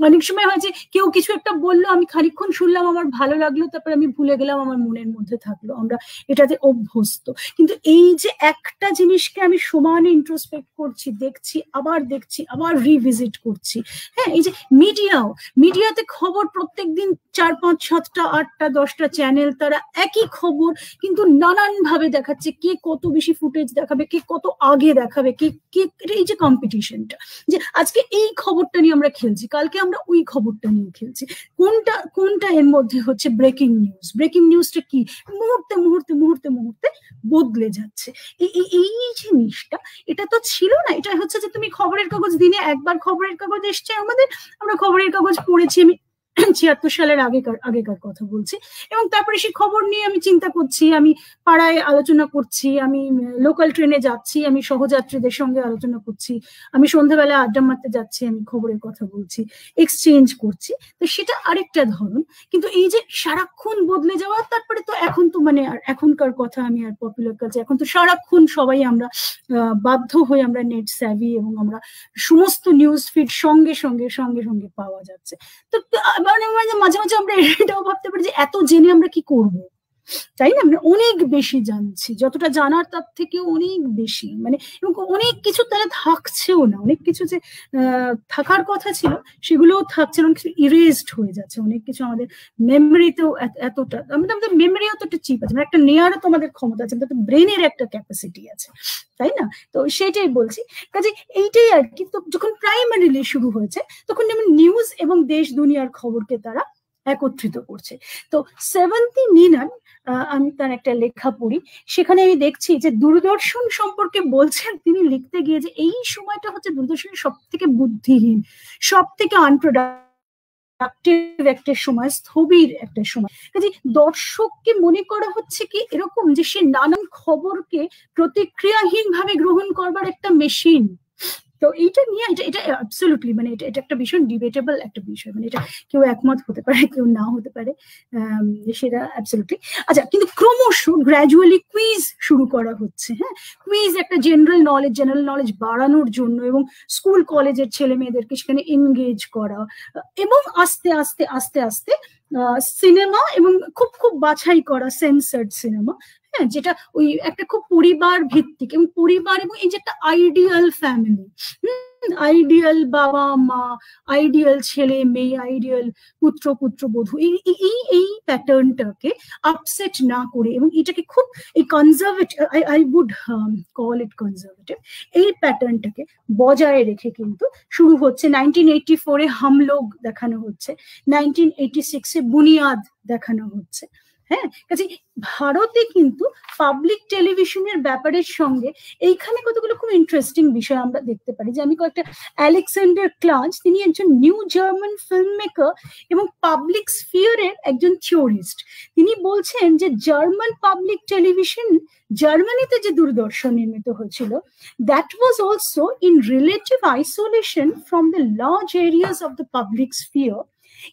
অনেক সময় হয় যে কেউ কিছু একটা বললো, আমি খানিকক্ষণ শুনলাম, আমার ভালো লাগলো, তারপর আমি ভুলে গেলাম, আমার মনের মধ্যে থাকলো, আমরা এটাতে অভ্যস্ত। কিন্তু এই যে একটা জিনিসকে আমি সমানে ইন্ট্রোস্পেক্ট করছি, আবার রিভিজিট করছি। হ্যাঁ, এই যে মিডিয়াতে খবর প্রত্যেকদিন 4, 5, 7টা, 8টা, 10টা চ্যানেল, তারা একই খবর কিন্তু নানান ভাবে দেখাচ্ছে, কে কত বেশি ফুটেজ দেখাবে, কে কত আগে দেখাবে, কে এই যে কম্পিটিশনটা, যে আজকে এই খবরটা নিয়ে আমরা খেলছি, কালকে আমরা ওই খবরটা নিয়ে খেলছি, কোনটা এর মধ্যে হচ্ছে ব্রেকিং নিউজটা কি মুহূর্তে বদলে যাচ্ছে। এই জিনিসটা, এটা তো ছিল না। এটা হচ্ছে যে তুমি খবরের কাগজ, দিনে একবার খবরের কাগজ এসছে আমাদের, আমরা খবরের কাগজ পড়েছি, আমি 76 সালের আগেকার কথা বলছি, এবং তারপরে সেই খবর নিয়ে আমি চিন্তা করছি, আমি পাড়ায় আলোচনা করছি, আমি লোকাল ট্রেনে যাচ্ছি, আমি সহযাত্রীদের সঙ্গে আলোচনা করছি, আমি সন্ধ্যাবেলা আড্ডা মারতে যাচ্ছি, আমি খবরের কথা বলছি, এক্সচেঞ্জ করছি। তো সেটা আরেকটা ধরন। কিন্তু এই যে সারাক্ষণ বদলে যাওয়া, তারপরে তো এখন তো মানে আর এখনকার কথা আমি আর পপুলার কাছে, এখন তো সারাক্ষণ সবাই আমরা বাধ্য হয়ে আমরা নেট স্যাভি, এবং আমরা সমস্ত নিউজ ফিড সঙ্গে সঙ্গে পাওয়া যাচ্ছে। তো মাঝে মাঝে আমরা এটাও ভাবতে পারি যে এত জেনে আমরা কি করব, তাই না? মানে অনেক বেশি জানছি, যতটা জানার তার থেকে অনেক বেশি, মানে এবং অনেক কিছু তারা থাকছেও না, অনেক কিছু যে থাকার কথা ছিল সেগুলোও থাকছে না, অনেক কিছু ইরেজড হয়ে যাচ্ছে, অনেক কিছু আমাদের মেমোরিতেও এতটা, আমাদের মেমোরি অতটা চিপ আছে, মানে একটা নেয়ারও তো আমাদের ক্ষমতা আছে, আমাদের ব্রেনের একটা ক্যাপাসিটি আছে, তাই না? তো সেটাই বলছি, কাজে এইটাই আর কি। তো যখন প্রাইমারিলি শুরু হয়েছে তখন যেমন নিউজ এবং দেশ দুনিয়ার খবরকে তারা একত্রিত করছে। তো সেভেন্থি নিনান, আমি তার একটা লেখা পড়ি, সেখানে আমি দেখছি যে দূরদর্শন সম্পর্কে বলছেন তিনি লিখতে গিয়ে যে এই সময়টা হচ্ছে দূরদর্শনের সব থেকে বুদ্ধিহীন, সব থেকে আনপ্রোডাক্টিভ একটা সময়, স্থবির একটা সময়। কাজে দর্শককে মনে করা হচ্ছে কি এরকম যে সে নানান খবরকে প্রতিক্রিয়াহীন ভাবে গ্রহণ করবার একটা মেশিন। তো এইটা নিয়ে এটা অ্যাবসলিউটলি, মানে এটা একটা ভীষণ ডিবেটেবল একটা বিষয়, মানে এটা কেউ একমত হতে পারে, কেউ না হতে পারে, সেটা অ্যাবসলিউটলি। আচ্ছা, কিন্তু ক্রমশ গ্র্যাজুয়ালি কুইজ শুরু করা হচ্ছে। হ্যাঁ, কুইজ একটা জেনারেল নলেজ বাড়ানোর জন্য, এবং স্কুল কলেজের ছেলে মেয়েদেরকে সেখানে এনগেজ করা, এবং আস্তে আস্তে আস্তে আস্তে সিনেমা, এবং খুব খুব বাছাই করা সেন্সার্ড সিনেমা, হ্যাঁ, যেটা ওই একটা খুব পরিবার ভিত্তিক, এবং পরিবার এবং এই যে একটা আইডিয়াল ফ্যামিলি, আইডিয়াল বাবা মা, আইডিয়াল ছেলে মেয়ে, আইডিয়াল পুত্র পুত্রবধূ, এই প্যাটার্নটাকে আপসেট না করে, এবং এটাকে খুব এই conservative, I would call it conservative, এই প্যাটার্নটাকে বজায় রেখে কিন্তু শুরু হচ্ছে। 1984-এ হামলোগ দেখানো হচ্ছে, 1986-এ বুনিয়াদ দেখানো হচ্ছে। হ্যাঁ, কাজে ভারতে কিন্তু পাবলিক টেলিভিশনের ব্যাপারের সঙ্গে এইখানে কতগুলো খুব ইন্টারেস্টিং বিষয় আমরা দেখতে পারি। যে আমি কয়েকটা, আলেকজান্ডার ক্লাজ, তিনি একজন নিউ জার্মান ফিল্ম মেকার এবং পাবলিক স্ফিয়ারের একজন থিওরিস্ট। তিনি বলছেন যে জার্মান পাবলিক টেলিভিশন, জার্মানিতে যে দূরদর্শন নির্মিত হয়েছিল, that was also in relative isolation from the large areas of the public sphere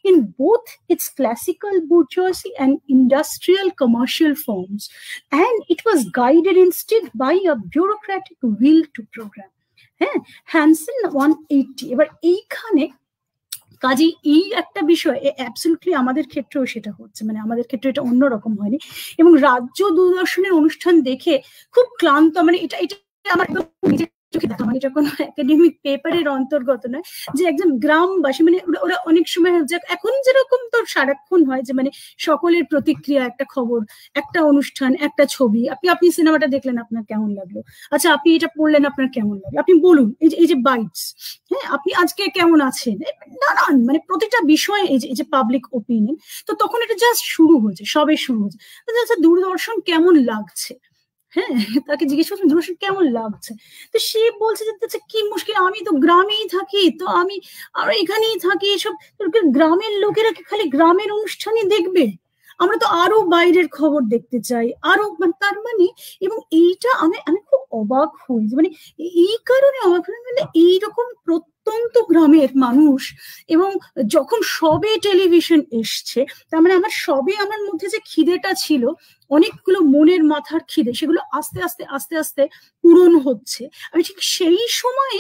in both its classical bourgeoisie and industrial commercial forms, and it was guided instead by a bureaucratic will to program. হ্যাঁ, Hansen 180। এবার এইখানে কাজে এই একটা বিষয় absolutely আমাদের ক্ষেত্রেও সেটা হচ্ছে, মানে আমাদের ক্ষেত্রে এটা অন্যরকম হয়নি, এবং রাজ্য দূরদর্শনের অনুষ্ঠান দেখে খুব ক্লান্ত, মানে এটা আমার নিজের চোখে দেখা, মানে এটা কোনো একাডেমিক পেপারের অন্তর্গত নয়, যে একজন গ্রামবাসী, মানে ওরা অনেক সময় এখন যেরকম তো সারাক্ষণ হয় যে মানে সকলের প্রতিক্রিয়া, একটা খবর, একটা অনুষ্ঠান, একটা ছবি, আপনি সিনেমাটা দেখলেন, আপনার কেমন লাগলো, আচ্ছা আপনি এটা পড়লেন, আপনার কেমন লাগলো, আপনি বলুন, এই যে বাইটস, হ্যাঁ, আপনি আজকে কেমন আছেন, নানান, মানে প্রতিটা বিষয়ে এই যে পাবলিক ওপিনিয়ন। তো তখন এটা জাস্ট শুরু হয়েছে, সবে শুরু হয়েছে। আচ্ছা, দূরদর্শন কেমন লাগছে, হ্যাঁ, তাকে জিজ্ঞেস করছেন দূরদর্শন কেমন লাগছে, তো সে বলছে যে কি মুশকিল, আমি তো গ্রামেই থাকি, তো আমি আর এখানেই থাকি, এসব গ্রামের লোকেরা কি খালি গ্রামের অনুষ্ঠানই দেখবে, আমরা তো আরো বাইরের খবর দেখতে চাই, আরো, তার মানে, এবং এইটা আমি খুব অবাক হই, মানে এই কারণে অবাক হই, মানে এইরকম প্রত্যন্ত গ্রামের মানুষ, এবং যখন সবে টেলিভিশন এসছে, তার মানে আমার মধ্যে যে খিদেটা ছিল, অনেকগুলো মনের মাথার খিদে, সেগুলো আস্তে আস্তে আস্তে আস্তে পূরণ হচ্ছে। আমি ঠিক সেই সময়ে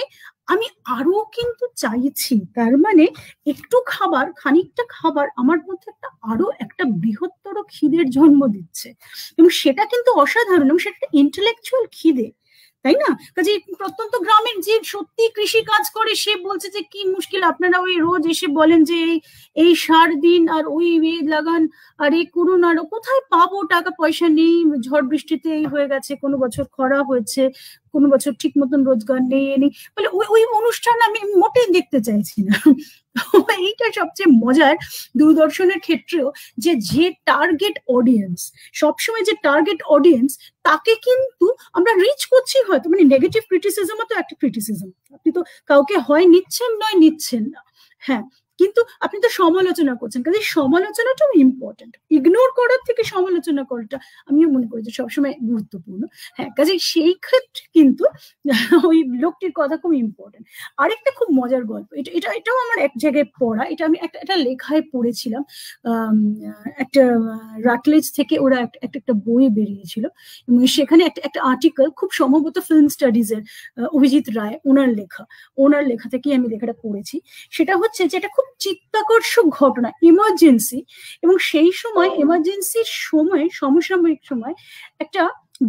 আমি আরো কিন্তু চাইছি, তার মানে একটু খাবার, খানিকটা খাবার আমার মধ্যে আরো একটা বৃহত্তর খিদের জন্ম দিচ্ছে, এবং সেটা কিন্তু অসাধারণ, এবং সেটা ইন্টেলেকচুয়াল খিদে, তাই না? কাজে প্রত্যন্ত গ্রামের যে সত্যি কৃষি কাজ করে, সে বলছে যে কি মুশকিল, আপনারা ওই রোজ এসে বলেন যে এই সার দিন, আর ওই লাগান, আর এই করুন, আর কোথায় পাবো, টাকা পয়সা নেই, ঝড় বৃষ্টিতে এই হয়ে গেছে, কোনো বছর খরা হয়েছে, কোনো বছর ঠিক মতন রোজগার নেই, বলে ওই অনুষ্ঠান আমি মোটেই দেখতে চাইছি না। এইটা সবচেয়ে মজার দূরদর্শনের ক্ষেত্রেও, যে টার্গেট অডিয়েন্স, সবসময় যে টার্গেট অডিয়েন্স, তাকে কিন্তু আমরা রিচ করছি, হয়তো মানে নেগেটিভ ক্রিটিসিজমও তো একটা ক্রিটিসিজম, আপনি তো কাউকে হয় নিচ্ছেন নয় নিচ্ছেন না, হ্যাঁ, কিন্তু আপনি তো সমালোচনা করছেন, কাজে সমালোচনাটাও ইম্পর্টেন্ট, ইগনোর করার থেকে সমালোচনা করাটা আমিও মনে করি যে সবসময় গুরুত্বপূর্ণ। হ্যাঁ, কাজে সেই ক্ষেত্রে কিন্তু ওই লোকটির কথা খুব ইম্পর্টেন্ট। আরেকটা খুব মজার গল্প, এটাও আমার এক জায়গায় পড়া, এটা আমি একটা লেখায় পড়েছিলাম, একটা রাটলেজ থেকে ওরা একটা বই বেরিয়েছিল, এবং সেখানে একটা আর্টিকেল, খুব সম্ভবত ফিল্ম স্টাডিজের অভিজিৎ রায়, ওনার লেখা থেকে আমি লেখাটা পড়েছি। সেটা হচ্ছে যে এটা খুব খুব চিত্তাকর্ষক ঘটনা, ইমার্জেন্সি, এবং সেই সময় এমার্জেন্সির সময়, সমসাময়িক সময় একটা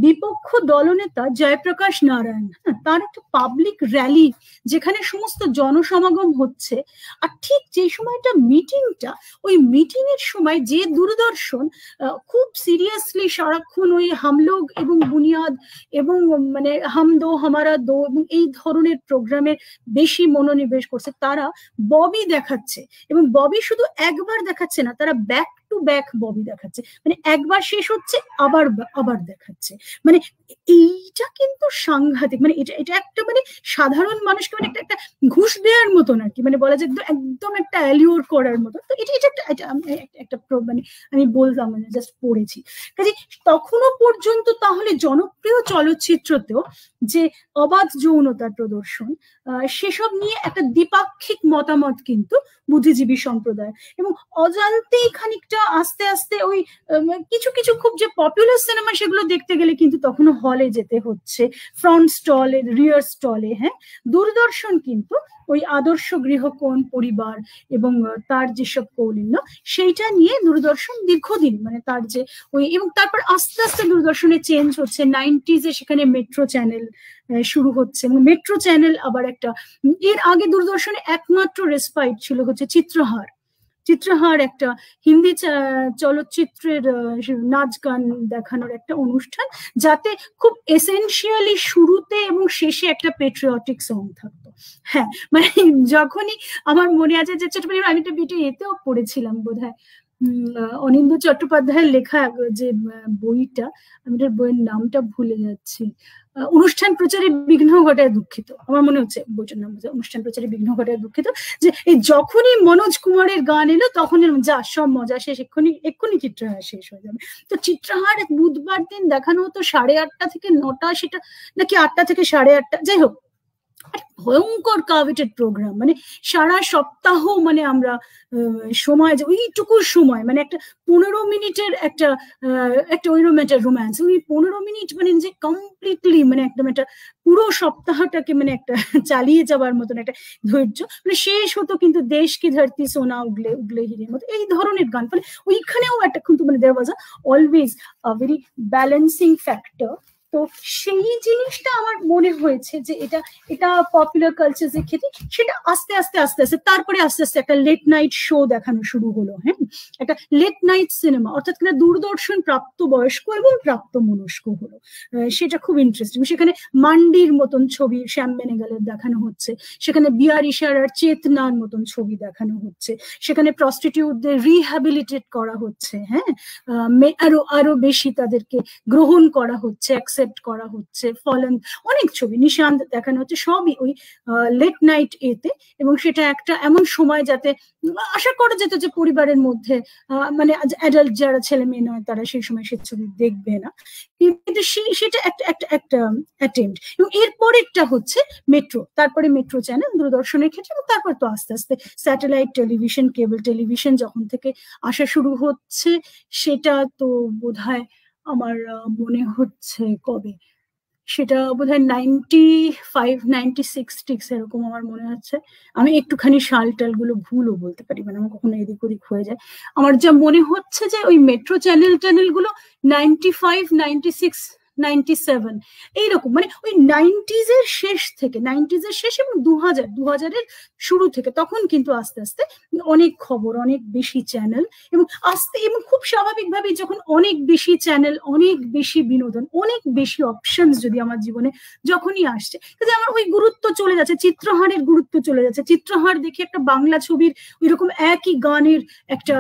বিপক্ষ দলনেতা জয়প্রকাশ নারায়ণ, তার একটা পাবলিক র্যালি যেখানে সমস্ত জনসমাগম হচ্ছে, আর ঠিক যে সময়টা মিটিংটা, ওই মিটিং এর সময় যে দূরদর্শন খুব সিরিয়াসলি সারাক্ষণ ওই হামলোগ এবং বুনিয়াদ এবং মানে হাম দো হামারা দো এবং এই ধরনের প্রোগ্রামের বেশি মনোনিবেশ করছে, তারা ববি দেখাচ্ছে, এবং ববি শুধু একবার দেখাচ্ছে না, তারা ব্যাক টু ব্যাক ববি দেখাচ্ছে, মানে একবার শেষ হচ্ছে আবার আবার দেখাচ্ছে। মানে এইটা কিন্তু সাংঘাতিক, মানে এটা এটা একটা মানে সাধারণ মানুষকে মানে একটা ঘুষ দেওয়ার মতন আর কি, মানে বলা যায় একদম একটা অ্যালিওর করার মতো। তো এটা এটা একটা মানে আমি বললাম, মানে জাস্ট পড়েছি। কাজে তখনও পর্যন্ত তাহলে জনপ্রিয় চলচ্চিত্রতেও যে অবাধ যৌনতার প্রদর্শন, সেসব নিয়ে একটা দ্বিপাক্ষিক মতামত কিন্তু বুদ্ধিজীবী সম্প্রদায়, এবং অজান্তেই খানিকটা আস্তে আস্তে ওই কিছু কিছু খুব যে পপুলার সিনেমা সেগুলো দেখতে গেলে কিন্তু তখনও হলে যেতে হচ্ছে, ফ্রন্ট স্টলে, রিয়ার স্টলে। হ্যাঁ, দূরদর্শন কিন্তু ওই আদর্শ গৃহকোণ পরিবার এবং তার যেসব কৌলিন্য, সেইটা নিয়ে দূরদর্শন দীর্ঘদিন মানে তার যে ওই, এবং তারপর আস্তে আস্তে দূরদর্শনে চেঞ্জ হচ্ছে, 90s সেখানে মেট্রো চ্যানেল শুরু হচ্ছে, এবং মেট্রো চ্যানেল আবার একটা, এর আগে দূরদর্শনে একমাত্র রেসপাইট ছিল হচ্ছে চিত্রহার। চিত্রহার একটা হিন্দি চলচ্চিত্রের নাচ গান দেখানোর একটা অনুষ্ঠান, যাতে খুব এসেনশিয়ালি শুরুতে এবং শেষে একটা পেট্রিয়টিক সং থাকতো। হ্যাঁ, মানে যখনই আমার মনে আছে যে ছোটবেলায় আমি একটা বিটে এতেও পড়েছিলাম বোধহয়, অনিন্দ্য চট্টোপাধ্যায়ের লেখা যে বইটা, আমি তার বইয়ের নামটা ভুলে যাচ্ছি, অনুষ্ঠান প্রচারে বিঘ্ন ঘটায় দুঃখিত, আমার মনে হচ্ছে বইটার নাম অনুষ্ঠান প্রচারে বিঘ্ন ঘটায় দুঃখিত, যে এই যখনই মনোজ কুমারের গান এলো তখন যা সব মজা শেষ, এক্ষুনি চিত্রহার শেষ হয়ে যাবে। তো চিত্রহার বুধবার দিন দেখানো হতো 8:30 থেকে 9টা, সেটা নাকি 8টা থেকে 8:30, যাই হোক ভয়ঙ্কর কার্ভেটেড প্রোগ্রাম, মানে সারা সপ্তাহ মানে আমরা সময় যে ওইটুকু সময়, মানে একটা 15 মিনিটের একটা ওইরকম একটা রোম্যান্স, ওই 15 মিনিট মানে যে কমপ্লিটলি মানে একদম একটা পুরো সপ্তাহটাকে মানে একটা চালিয়ে যাবার মতন একটা ধৈর্য, মানে শেষ হতো কিন্তু দেশ কি ধরতি সোনা উগলে উগলে হিরের মতো, এই ধরনের গান। ফলে ওইখানেও একটা কিন্তু মানে there was always a very balancing factor. তো সেই জিনিসটা আমার মনে হয়েছে যে এটা পপুলার কালচারের ক্ষেত্রে সেটা আস্তে আস্তে তারপরে আস্তে আস্তে একটা লেট নাইট শো দেখানো শুরু হলো। হ্যাঁ, একটা লেট নাইট সিনেমা, অর্থাৎ কিনা দূরদর্শন প্রাপ্ত বয়স্ক এবং প্রাপ্ত মনস্ক হলো, সেটা খুব ইন্টারেস্টিং। সেখানে মান্ডির মতন ছবি শ্যাম বেনেগালের দেখানো হচ্ছে, সেখানে বিআর ইশারার চেতনার মতন ছবি দেখানো হচ্ছে, সেখানে প্রস্টিটিউটদের রিহ্যাবিলিটেট করা হচ্ছে। হ্যাঁ, আরো বেশি তাদেরকে গ্রহণ করা হচ্ছে, করা হচ্ছে, ফলন অনেক ছবি, নিশান্ত দেখানো হচ্ছে, সবই ওই লেট নাইট এতে। এবং সেটা একটা এমন সময় যাতে আশা করা যেত যে পরিবারের মধ্যে মানে অ্যাডাল্ট যারা ছেলে মেয়ে নয় তারা সেই সময় সে ছবি দেখবে না, কিন্তু সেটা একটা অ্যাটেম্প্ট। এবং এরপরেরটা হচ্ছে মেট্রো, তারপরে মেট্রো চ্যানেল দূরদর্শনের ক্ষেত্রে, এবং তারপর তো আস্তে আস্তে স্যাটেলাইট টেলিভিশন, কেবল টেলিভিশন যখন থেকে আসা শুরু হচ্ছে, সেটা তো বোধহয় আমার মনে হচ্ছে কবে, সেটা বোধহয় 95, 96 এরকম আমার মনে হচ্ছে। আমি একটুখানি সাল টাল গুলো ভুলও বলতে পারি, মানে আমার কখনো এদিক ওদিক হয়ে যায়। আমার যা মনে হচ্ছে যে ওই মেট্রো চ্যানেল গুলো 95, 96, 97 এইরকম, মানে ওই 90s এর শেষ থেকে, 90s এর শেষ এবং 2000-এর শুরু থেকে, তখন কিন্তু আস্তে আস্তে অনেক খবর, অনেক বেশি চ্যানেল, এবং এবং খুব স্বাভাবিকভাবে যখন অনেক বেশি চ্যানেল, অনেক বেশি বিনোদন, অনেক বেশি অপশনস যদি আমার জীবনে যখনই আসছে, তাহলে আমার ওই গুরুত্ব চলে যাচ্ছে, চিত্রহারের গুরুত্ব চলে যাচ্ছে। চিত্রহার দেখে একটা বাংলা ছবির ওইরকম একই গানের একটা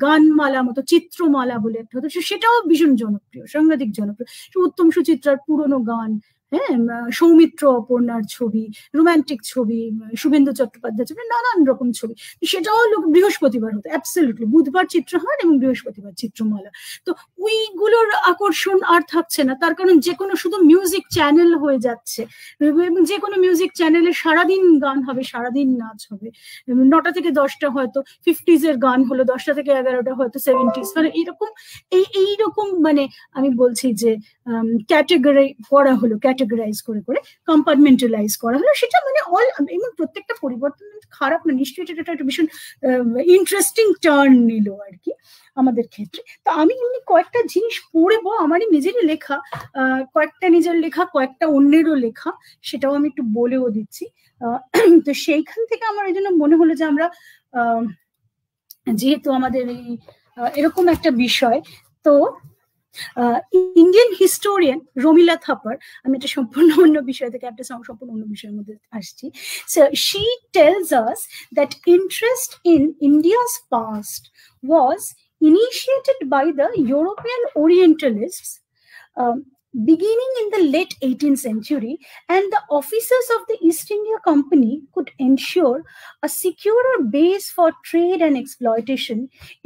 গানমালা মতো, চিত্রমালা বলে একটা হতো, সেটাও ভীষণ জনপ্রিয়, সাংঘাতিক জনপ্রিয়। উত্তম সুচিত্রার পুরনো গান, হ্যাঁ, সৌমিত্র অপর্ণার ছবি, রোমান্টিক ছবি, শুভেন্দু চট্টোপাধ্যায় ছবি, নানান রকম ছবি, সেটাও বৃহস্পতিবার হতো, অ্যাবসলিউটলি বুধবার চিত্রহার এবং বৃহস্পতিবার চিত্রমালা। তো ওইগুলোর আকর্ষণ আর থাকছে না, তার কারণ যে কোনো শুধু মিউজিক চ্যানেল হয়ে যাচ্ছে, এবং যে কোনো মিউজিক চ্যানেলে সারাদিন গান হবে, সারাদিন নাচ হবে, 9টা থেকে 10টা হয়তো 50s এর গান হলো, 10টা থেকে 11টা হয়তো 70s, মানে এইরকম মানে আমি বলছি যে ক্যাটেগরি করা হলো, ক্যাটাগরাইজ করে করে কম্পার্টমেন্টালাইজ করা হলো। সেটা মানে অল, এবং প্রত্যেকটা পরিবর্তন খারাপ না, নিশ্চয়ই এটা একটা ভীষণ ইন্টারেস্টিং টার্ন নিল আর কি আমাদের ক্ষেত্রে। তো আমি এমনি কয়েকটা জিনিস পড়বো, আমারই নিজেরই লেখা, কয়েকটা নিজের লেখা, কয়েকটা অন্যেরও লেখা, সেটাও আমি একটু বলেও দিচ্ছি। তো সেইখান থেকে আমার এই জন্য মনে হলো যে আমরা যেহেতু আমাদের এই এরকম একটা বিষয়, তো ইন্ডিয়ান হিস্টোরিয়ান রমিলা থাপার, আমি এটা সম্পূর্ণ অন্য বিষয় থেকে একটা সম্পূর্ণ অন্য বিষয়ের মধ্যে আসছি। So she tells us that interest in India's past was initiated by the European Orientalists beginning in the late 18th century, and the officers of the East India Company could ensure a securer base for trade and exploitation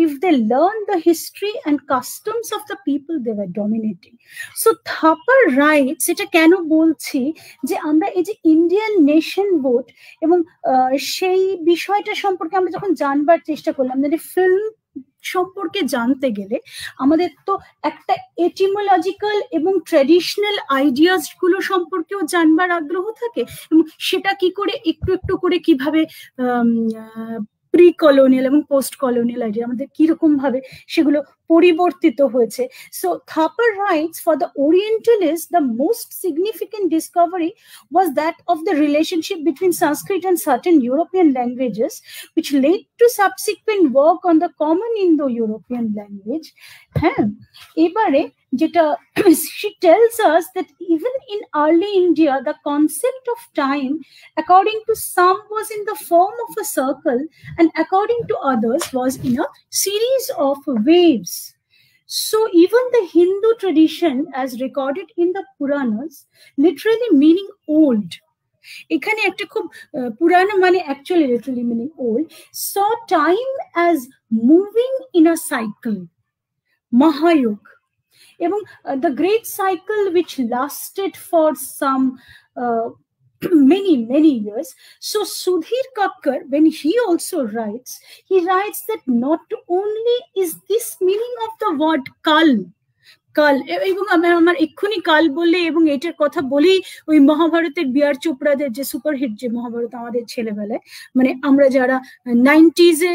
if they learned the history and customs of the people they were dominating. So Thapar writes, এটা কেন বলছি যে আমরা এই যে Indian nation vote এবং সেই বিষয়টা সম্পর্কে আমরা যখন জানবার চেষ্টা করলাম, মানে ফিল্ম সম্পর্কে জানতে গেলে আমাদের তো একটা এটিমোলজিক্যাল এবং ট্র্যাডিশনাল আইডিয়াস গুলো সম্পর্কেও জানবার আগ্রহ থাকে, এবং সেটা কি করে একটু একটু করে কিভাবে প্রি কলোনিয়াল এবং পোস্ট কলোনিয়াল আইডিয়া আমাদের কিরকম ভাবে সেগুলো পরিবর্তিত হয়েছে। So Thapar writes, for the Orientalists, the most significant discovery was that of the relationship between Sanskrit and certain European languages, which led to subsequent work on the common Indo-European language. এবারে যেটা she tells us that even in early India, the concept of time, according to some, was in the form of a circle, and according to others was in a series of waves. So even the Hindu tradition, as recorded in the Puranas, literally meaning old, এখানে একটা খুব পুরানো মানে actually literally meaning old, saw time as moving in a cycle, Mahayug, এবং the great cycle which lasted for some many years. So Sudhir Kakkar, when he also writes, he writes that not only is this meaning of the word kal, কাল, এবং আমার এক্ষুনি কাল বলে এবং এটার কথা বলেই ওই মহাভারতের বিআর চোপড়াদের যে সুপারহিট যে মহাভারত আমাদের ছেলেবেলায়, মানে আমরা যারা 90s-এ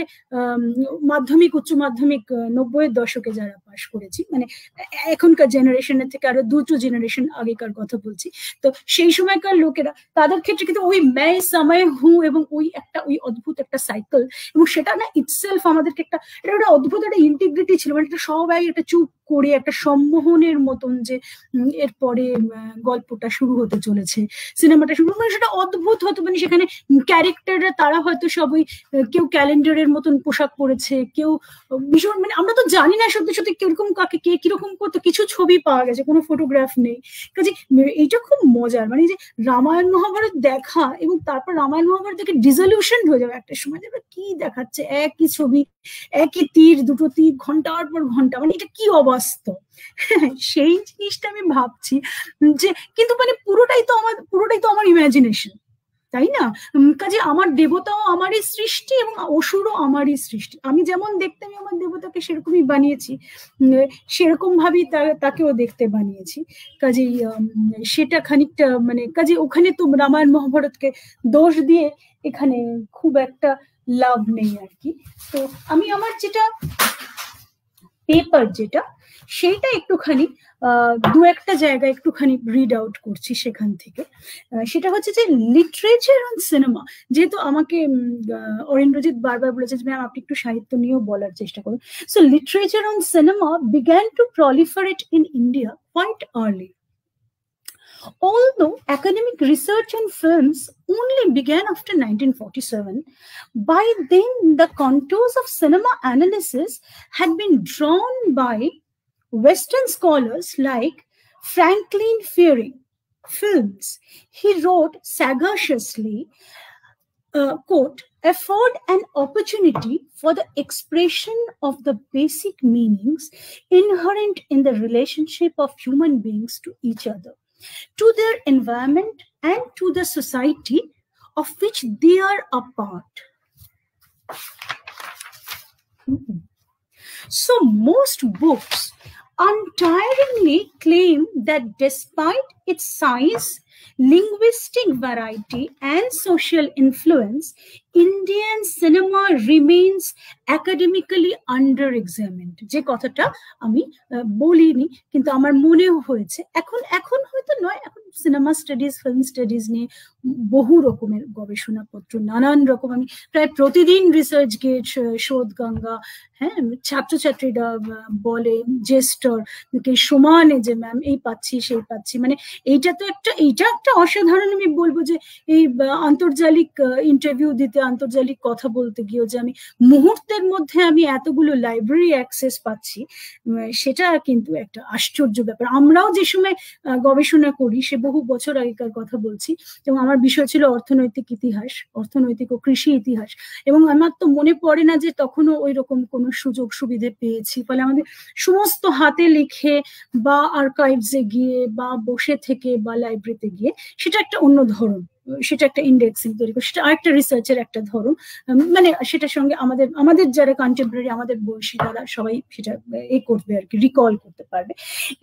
মাধ্যমিক উচ্চ মাধ্যমিক 90-এর দশকে যারা পাশ করেছি, মানে এখনকার জেনারেশনের থেকে আরো দুটো জেনারেশন আগেকার কথা বলছি, তো সেই সময়কার লোকেরা তাদের ক্ষেত্রে কিন্তু ওই ম্যায় সময় হু এবং ওই একটা ওই অদ্ভুত একটা সাইকেল, এবং সেটা না ইটসেলফ আমাদেরকে একটা এটা একটা অদ্ভুত একটা ইন্টিগ্রিটি ছিল, মানে একটা সবাই একটা চুপ করে একটা সম্মোহনের মতন যে এরপরে গল্পটা শুরু হতে চলেছে, সিনেমাটা শুরু, মানে সেটা অদ্ভুত হতো। মানে সেখানে ক্যারেক্টাররা তারা হয়তো সবাই কেউ ক্যালেন্ডারের মতন পোশাক পরেছে, কেউ ভীষণ, মানে আমরা তো জানি না সত্যি সত্যি কিরকম কাকে কে কিরকম করতো, কিছু ছবি পাওয়া গেছে, কোনো ফটোগ্রাফ নেই, কাজে এইটা খুব মজার। মানে যে রামায়ণ মহাভারত দেখা এবং তারপর রামায়ণ মহাভারত দেখে ডিজলিউশন হয়ে যাবে একটা সময়, যাবে কি দেখাচ্ছে, একই ছবি, একই তীর, দুটো তীর, ঘন্টার পর ঘন্টা, মানে এটা কি অবাস্তব। সেই জিনিসটা আমি ভাবছি যে কিন্তু মানে পুরোটাই তো আমার ইমাজিনেশন, তাই না? কাজে আমার দেবতাও আমারই সৃষ্টি এবং অসুরও আমারই সৃষ্টি। আমি যেমন দেখতে আমি আমার দেবতাকে সেরকমই বানিয়েছি, সেরকম ভাবেই তাকেও দেখতে বানিয়েছি। কাজেই সেটা খানিকটা মানে কাজে ওখানে তো রামায়ণ মহাভারতকে দোষ দিয়ে এখানে খুব একটা লাভ নেই আর কি। তো আমি আমার যেটা পেপার যেটা সেইটা একটুখানি দু একটা জায়গায় একটুখানি রিড আউট করছি সেখান থেকে। সেটা হচ্ছে যে লিটারেচার অন সিনেমা, যেহেতু আমাকে অরিন্দ্রজিৎ বারবার বলেছে যে ম্যাম আপনি একটু সাহিত্য নিয়েও বলার চেষ্টা করুন। So literature on cinema began to proliferate in India quite early. Although academic research on films only began after 1947, by then the contours of cinema analysis had been drawn by Western scholars like Franklin Fearing. Films, he wrote sagaciously, quote, afford an opportunity for the expression of the basic meanings inherent in the relationship of human beings to each other, to their environment, and to the society of which they are a part. So most books untiringly claim that despite its size, linguistic variety, and social influence, Indian cinema remains academically under-examined. যে কথাটা আমি বলিনি, কিন্তু আমার মনেও হয়েছে। এখন হয়তো নয়, এখন সিনেমা স্টাডিজ, ফিল্ম স্টাডিজ নিয়ে বহু রকমের গবেষণাপত্র, নানান রকম, আমি প্রায় প্রতিদিন রিসার্চ গেট, শোধ গঙ্গা, হ্যাঁ, ছাত্রছাত্রীরা বলে জেস্টর সমানে যে ম্যাম এই পাচ্ছি সেই পাচ্ছি, মানে এইটা একটা অসাধারণ, আমি বলবো যে এই আন্তর্জালিক ইন্টারভিউ দিতে, আন্তর্জালিক কথা বলতে গিয়েও যে আমি মুহূর্তের মধ্যে আমি এতগুলো লাইব্রেরি অ্যাক্সেস পাচ্ছি, সেটা কিন্তু একটা আশ্চর্য ব্যাপার। আমরাও যে সময় গবেষণা করি, সে বহু বছর আগেকার কথা বলছি, এবং আমার বিষয় ছিল অর্থনৈতিক ইতিহাস, অর্থনৈতিক ও কৃষি ইতিহাস, এবং আমার তো মনে পড়ে না যে তখনও ওই রকম কোনো সুযোগ সুবিধে পেয়েছি। ফলে আমাদের সমস্ত হাতে লিখে বা আর্কাইভসে গিয়ে বা বসে থেকে বা লাইব্রেরিতে গিয়ে, সেটা একটা অন্য ধরন, সেটা একটা ইন্ডেক্সিং তৈরি করে, সেটা আরেকটা রিসার্চের একটা ধরন, মানে সেটার সঙ্গে আমাদের যারা কন্টেম্পোরারি, আমাদের বয়সী, তারা সবাই সেটা করবে আর কি, রিকল করতে পারবে।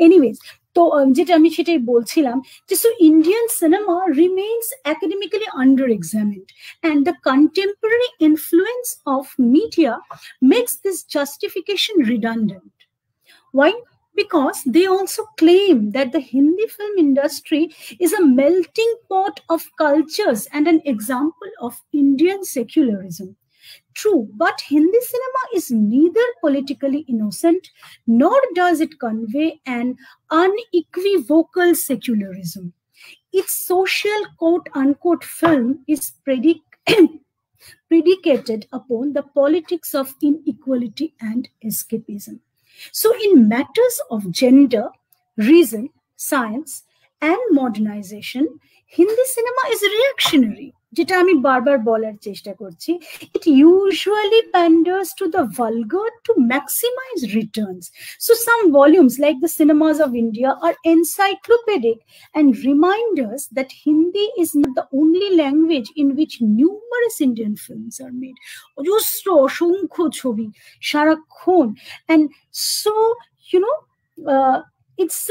এনিওয়েজ, তো যেটা আমি সেটাই বলছিলাম যে so Indian cinema remains academically under-examined, and the contemporary influence of media makes this justification redundant. Why? Because they also claim that the Hindi film industry is a melting pot of cultures and an example of Indian secularism. True, but Hindi cinema is neither politically innocent nor does it convey an unequivocal secularism. Its social quote-unquote film is predicated upon the politics of inequality and escapism. So in matters of gender, reason, science, and modernization, Hindi cinema is reactionary. যেটা আমি বারবার বলার চেষ্টা করছি, it usually panders to the vulgar to maximize returns. So some volumes, like the Cinemas of India, are encyclopedic and remind us that Hindi is not the only language in which numerous Indian films are made. অজস্র অসংখ্য ছবি সারাক্ষণ, and so it's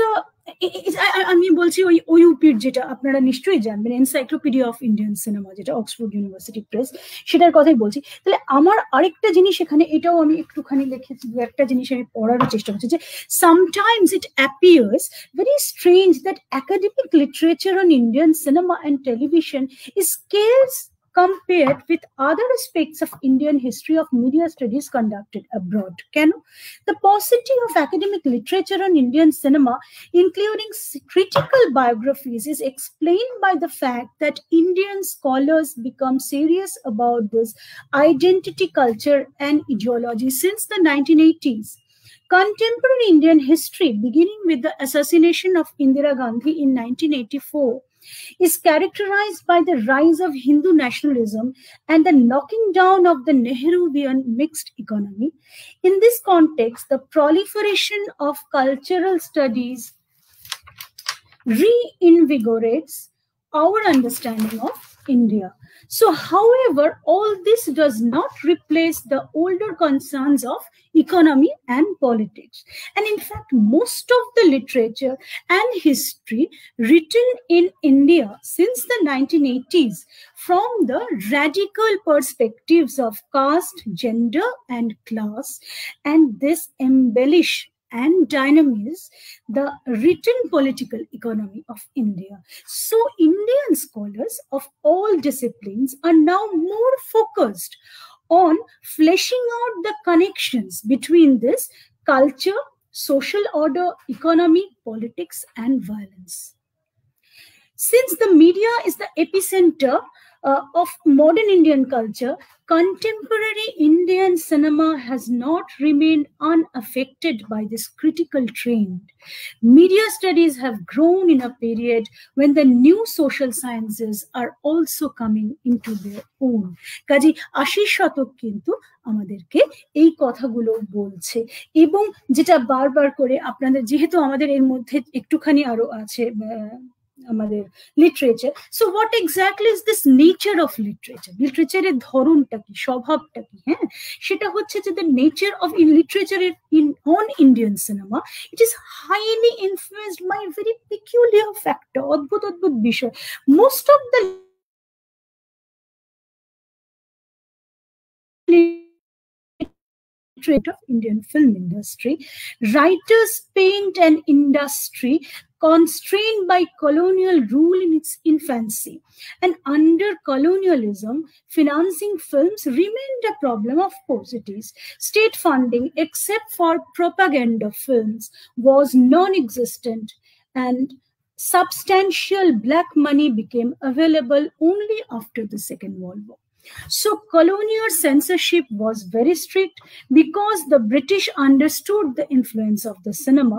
আমি বলছি ওই ইউপির, যেটা আপনারা নিশ্চয়ই জানবেন, এনসাইক্লোপিডিয়া অফ ইন্ডিয়ান সিনেমা, যেটা অক্সফোর্ড ইউনিভার্সিটি প্রেস, সেটার কথাই বলছি। তাহলে আমার আরেকটা জিনিস এখানে, এটাও আমি একটুখানি লিখেছি, একটা জিনিস আমি পড়ার চেষ্টা করছি, যে sometimes it appears very strange that academic literature on Indian cinema and television is scarce compared with other aspects of Indian history of media studies conducted abroad. The paucity of academic literature on Indian cinema, including critical biographies, is explained by the fact that Indian scholars become serious about this identity, culture, and ideology since the 1980s. Contemporary Indian history, beginning with the assassination of Indira Gandhi in 1984, is characterized by the rise of Hindu nationalism and the knocking down of the Nehruvian mixed economy. In this context, the proliferation of cultural studies reinvigorates our understanding of India. So, however, all this does not replace the older concerns of economy and politics. And in fact, most of the literature and history written in India since the 1980s from the radical perspectives of caste, gender, and class, and this embellish and dynamize the written political economy of India. So Indian scholars of all disciplines are now more focused on fleshing out the connections between this culture, social order, economy, politics, and violence. Since the media is the epicenter of modern Indian culture, contemporary Indian cinema has not remained unaffected by this critical trend. Media studies have grown in a period when the new social sciences are also coming into their own. কাজে 80 শতক কিন্তু আমাদেরকে এই কথাগুলো বলছে, এবং যেটা বারবার করে আপনাদের, যেহেতু আমাদের এর মধ্যে একটুখানি আরো আছে আমাদের literature. So what exactly is this nature of literature? লিটারেচারের ধরনটা কি, স্বভাবটা কি? হ্যাঁ, সেটা হচ্ছে যে the nature of literature in on Indian cinema, it is highly influenced by very peculiar factor, অদ্ভুত অদ্ভুত বিষয়। Most of the of Indian film industry, writers paint an industry constrained by colonial rule in its infancy. And under colonialism, financing films remained a problem of paucities. State funding, except for propaganda films, was non-existent, and substantial black money became available only after the Second World War. So colonial censorship was very strict. Because the British understood the influence of the cinema,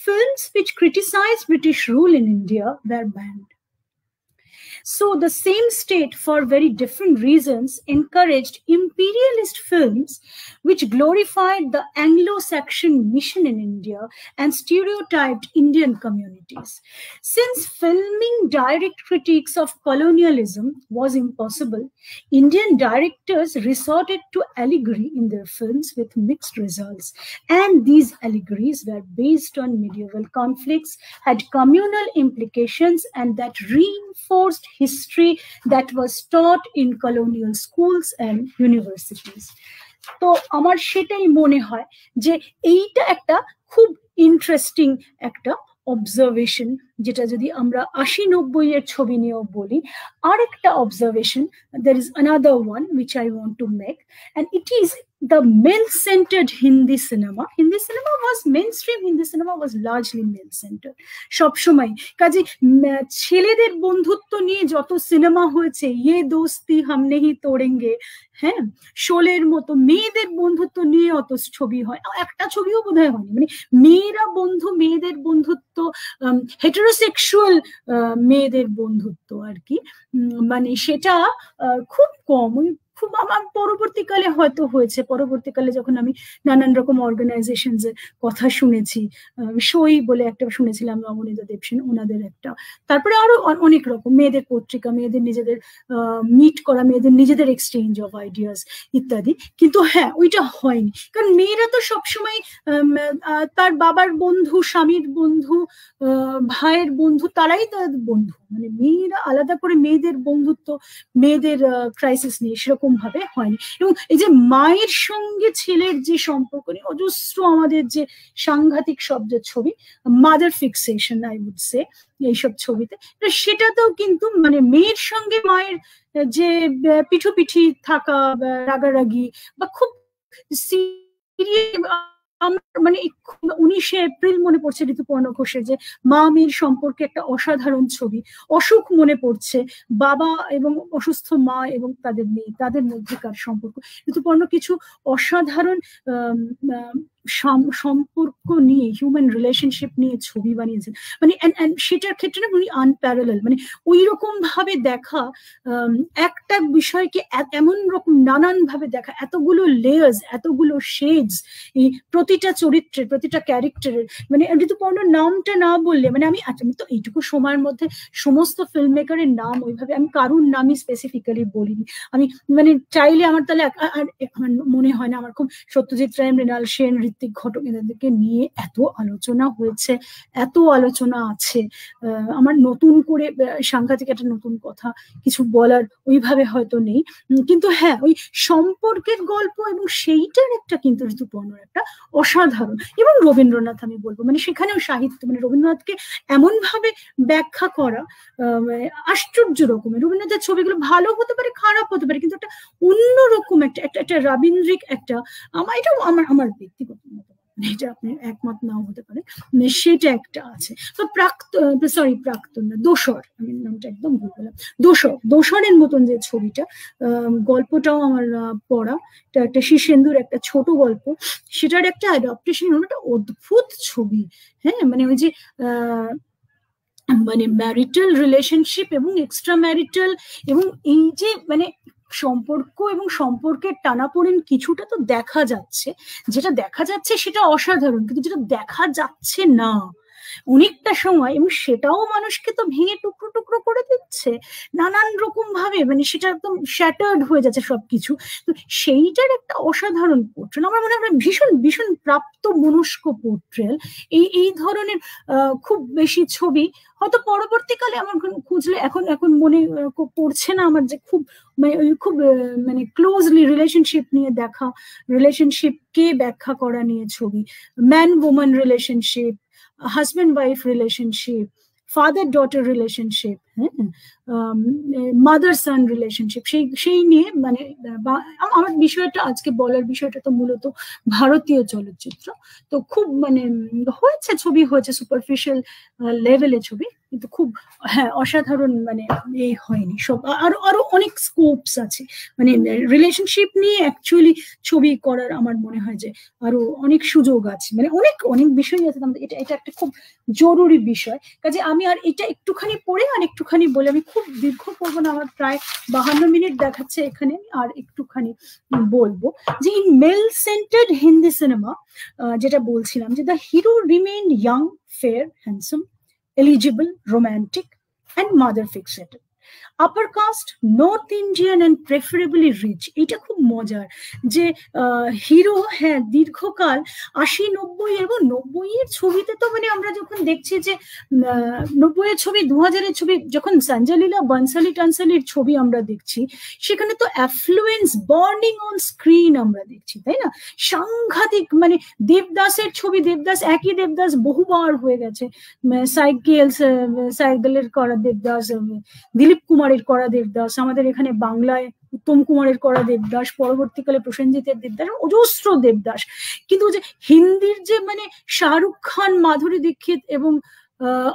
films which criticized British rule in India were banned. So the same state, for very different reasons, encouraged imperialist films which glorified the Anglo-Saxon mission in India and stereotyped Indian communities. Since filming direct critiques of colonialism was impossible, Indian directors resorted to allegory in their films with mixed results. And these allegories were based on medieval conflicts, had communal implications, and that reinforced history that was taught in colonial schools and universities. তো আমার সেটাই মনে হয় যে এইটা একটা খুব interesting একটা অবজারভেশন, যেটা যদি আমরা 80-90 এর ছবি নিয়েও বলি। আর একটা observation, there is another one which I want to make, and it is the male-centered Hindi cinema. Hindi cinema was mainstream. Hindi cinema was largely male-centered. সবসময় কাজে ছেলেদের বন্ধুত্ব নিয়ে যত সিনেমা হয়েছে, ইয়ে দোস্তি হাম নেহি তোড়েঙ্গে, হ্যাঁ, শোলের মতো, মেয়েদের বন্ধুত্ব নিয়ে অত ছবি হয়, একটা ছবিও বোধহয় হয়নি। মানে মেয়েরা বন্ধু, মেয়েদের বন্ধুত্ব, হেটারোসেক্সুয়াল মেয়েদের বন্ধুত্ব আর কি, মানে সেটা খুব কম। খুব আমার পরবর্তীকালে হয়তো হয়েছে, পরবর্তীকালে যখন আমি নানান রকম অর্গানাইজেশনস এর কথা শুনেছি, সই বলে একটা শুনেছিলাম রমণীতা দেবসেন, ওনাদের একটা, তারপরে আরো অনেক রকম মেয়েদের পত্রিকা, মেয়েদের নিজেদের মিট করা, মেয়েদের নিজেদের এক্সচেঞ্জ অফ আইডিয়াস ইত্যাদি। কিন্তু হ্যাঁ, ওইটা হয়নি, কারণ মেয়েরা তো সবসময় তার বাবার বন্ধু, স্বামীর বন্ধু, ভাইয়ের বন্ধু, তারাই তার বন্ধু। মানে মেয়েরা আলাদা করে মেয়েদের বন্ধুত্ব, মেয়েদের ক্রাইসিস নিয়ে সেরকম ভাবে হয়নি। এবং এই যে মায়ের সঙ্গে ছেলের যে সম্পর্ক নিয়ে অজস্র আমাদের যে সাংঘাতিক শব্দের ছবি, mother fixation I would say, এইসব ছবিতে, সেটাতেও কিন্তু মানে মেয়ের সঙ্গে মায়ের যে পিঠোপিঠি থাকা, রাগারাগি, বা খুব সিরিয়াস, আমার মানে 19শে এপ্রিল মনে পড়ছে ঋতুপর্ণ ঘোষের যে মা মেয়ের সম্পর্কে একটা অসাধারণ ছবি। অসুখ মনে পড়ছে, বাবা এবং অসুস্থ মা এবং তাদের মেয়ে, তাদের মধ্যেকার সম্পর্ক। ঋতুপর্ণ কিছু অসাধারণ সম্পর্ক নিয়ে, হিউম্যান রিলেশনশিপ নিয়ে ছবি বানিয়েছেন। মানে সেটার ক্ষেত্রে না উনি আনপ্যারালাল, মানে ওই রকম ভাবে দেখা, একটা বিষয়কে এমন রকম নানান ভাবে দেখা, এতগুলো লেয়ার্স, এতগুলো শেডস, এই প্রতিটা চরিত্রের, প্রতিটা ক্যারেক্টারের। মানে ঋতুপর্ণ নামটা না বললে, মানে আমি তো এইটুকু সময়ের মধ্যে সমস্ত ফিল্ম মেকারের নাম ওইভাবে আমি কারুর নামই স্পেসিফিক্যালি বলিনি। আমি মানে চাইলে আমার তাহলে আমার মনে হয় না আমার খুব সত্যজিৎ রায়, মৃণাল সেন, ঋত্বিক ঘটক এদেরকে নিয়ে এত আলোচনা হয়েছে, এত আলোচনা আছে। আমার নতুন করে সাংঘাতিক একটা নতুন কথা কিছু বলার ওইভাবে হয়তো নেই, কিন্তু হ্যাঁ, ওই সম্পর্কের গল্প এবং সেইটার একটা কিন্তু ঋতুপর্ণর একটা অসাধারণ। এবং রবীন্দ্রনাথ আমি বলবো, মানে সেখানেও সাহিত্য, মানে রবীন্দ্রনাথকে এমন ভাবে ব্যাখ্যা করা আশ্চর্য রকমের। রবীন্দ্রনাথের ছবিগুলো ভালো হতে পারে, খারাপ হতে পারে, কিন্তু একটা অন্যরকম একটা রবীন্দ্রিক একটা, এটাও আমার ব্যক্তিগত মত, এটা আপনি একমত নাও হতে পারে, সেটা একটা আছে। তো প্রাক্তন না, দোসর, আমি নামটা একদম ভুল বললাম, দোসরের মতন যে ছবিটা, গল্পটাও আমার পড়া, একটা শীর্ষেন্দুর একটা ছোট গল্প, সেটার একটা অ্যাডাপ্টেশন, একটা অদ্ভুত ছবি। হ্যাঁ, মানে ওই যে মানে ম্যারিটাল রিলেশনশিপ এবং এক্সট্রা ম্যারিটাল, এবং এই যে মানে সম্পর্ক এবং সম্পর্কের টানাপোড়েন কিছুটা তো দেখা যাচ্ছে, যেটা দেখা যাচ্ছে সেটা অসাধারণ, কিন্তু যেটা দেখা যাচ্ছে না, অনেকটা সময়, এবং সেটাও মানুষকে তো ভেঙে টুকরো টুকরো করে দিচ্ছে নানান রকম ভাবে, মানে সেটা একদম শ্যাটার্ড হয়ে যাচ্ছে সবকিছু। তো সেইটার একটা অসাধারণ পোর্ট্রেল, আমার মনে হয় ভীষণ ভীষণ প্রাপ্ত মনস্ক পোর্ট্রেল। এই ধরনের খুব বেশি ছবি হয়তো পরবর্তীকালে আমার খুঁজলে এখন এখন মনে পড়ছে না আমার, যে খুব মানে খুব মানে ক্লোজলি রিলেশনশিপ নিয়ে দেখা, রিলেশনশিপ কে ব্যাখ্যা করা নিয়ে ছবি, man woman relationship, husband wife relationship, father daughter relationship, হ্যাঁ, মাদার সান রিলেশনশিপ, সেই নিয়ে মানে আমার বিষয়টা আজকে বলার বিষয়টা তো মূলত ভারতীয় চলচ্চিত্র। তো খুব মানে হয়েছে ছবি, হয়েছে সুপারফিশিয়াল লেভেলে ছবি, কিন্তু খুব হ্যাঁ অসাধারণ মানে এই হয়নি সব। আরো আরো অনেক স্কোপস আছে, মানে রিলেশনশিপ নিয়ে অ্যাকচুয়ালি ছবি করার আমার মনে হয় যে আরো অনেক সুযোগ আছে, মানে অনেক অনেক বিষয় আছে। এটা এটা একটা খুব জরুরি বিষয়, কাজে আমি আর এটা একটুখানি পড়ে আর একটুখানি বলে, আমি খুব দীর্ঘ করবো না, আমার প্রায় 52 মিনিট দেখাচ্ছে এখানে, আর একটুখানি বলবো যে in male centered Hindi cinema, যেটা বলছিলাম যে the hero remain young, fair, handsome, eligible, romantic, and mother fixated. Upper caste, north Indian and preferably rich. এটা খুব মজার যে হিরো হ্যাঁ দীর্ঘকাল 80-90 এবং 90-এর ছবিতে তো মানে আমরা যখন দেখছি যে 90-এর ছবি 2000-এর ছবি, যখন সঞ্জয় লীলা বনসালি টনসালির ছবি আমরা দেখছি, সেখানে তো অ্যাফ্লুয়েন্স বার্নিং অন স্ক্রিন আমরা দেখছি, তাই না? সাংঘাতিক, মানে দেবদাসের ছবি, দেবদাস একই দেবদাস বহুবার হয়ে গেছে, সাইকেলের করা দেবদাস, দিলীপ কুমারের করা দেবদাস, আমাদের এখানে বাংলায় উত্তম কুমারের করা দেবদাস, পরবর্তীকালে প্রসেনজিতের দেবদাস, অজস্র দেবদাস। কিন্তু যে হিন্দির যে মানে শাহরুখ খান, মাধুরী দীক্ষিত এবং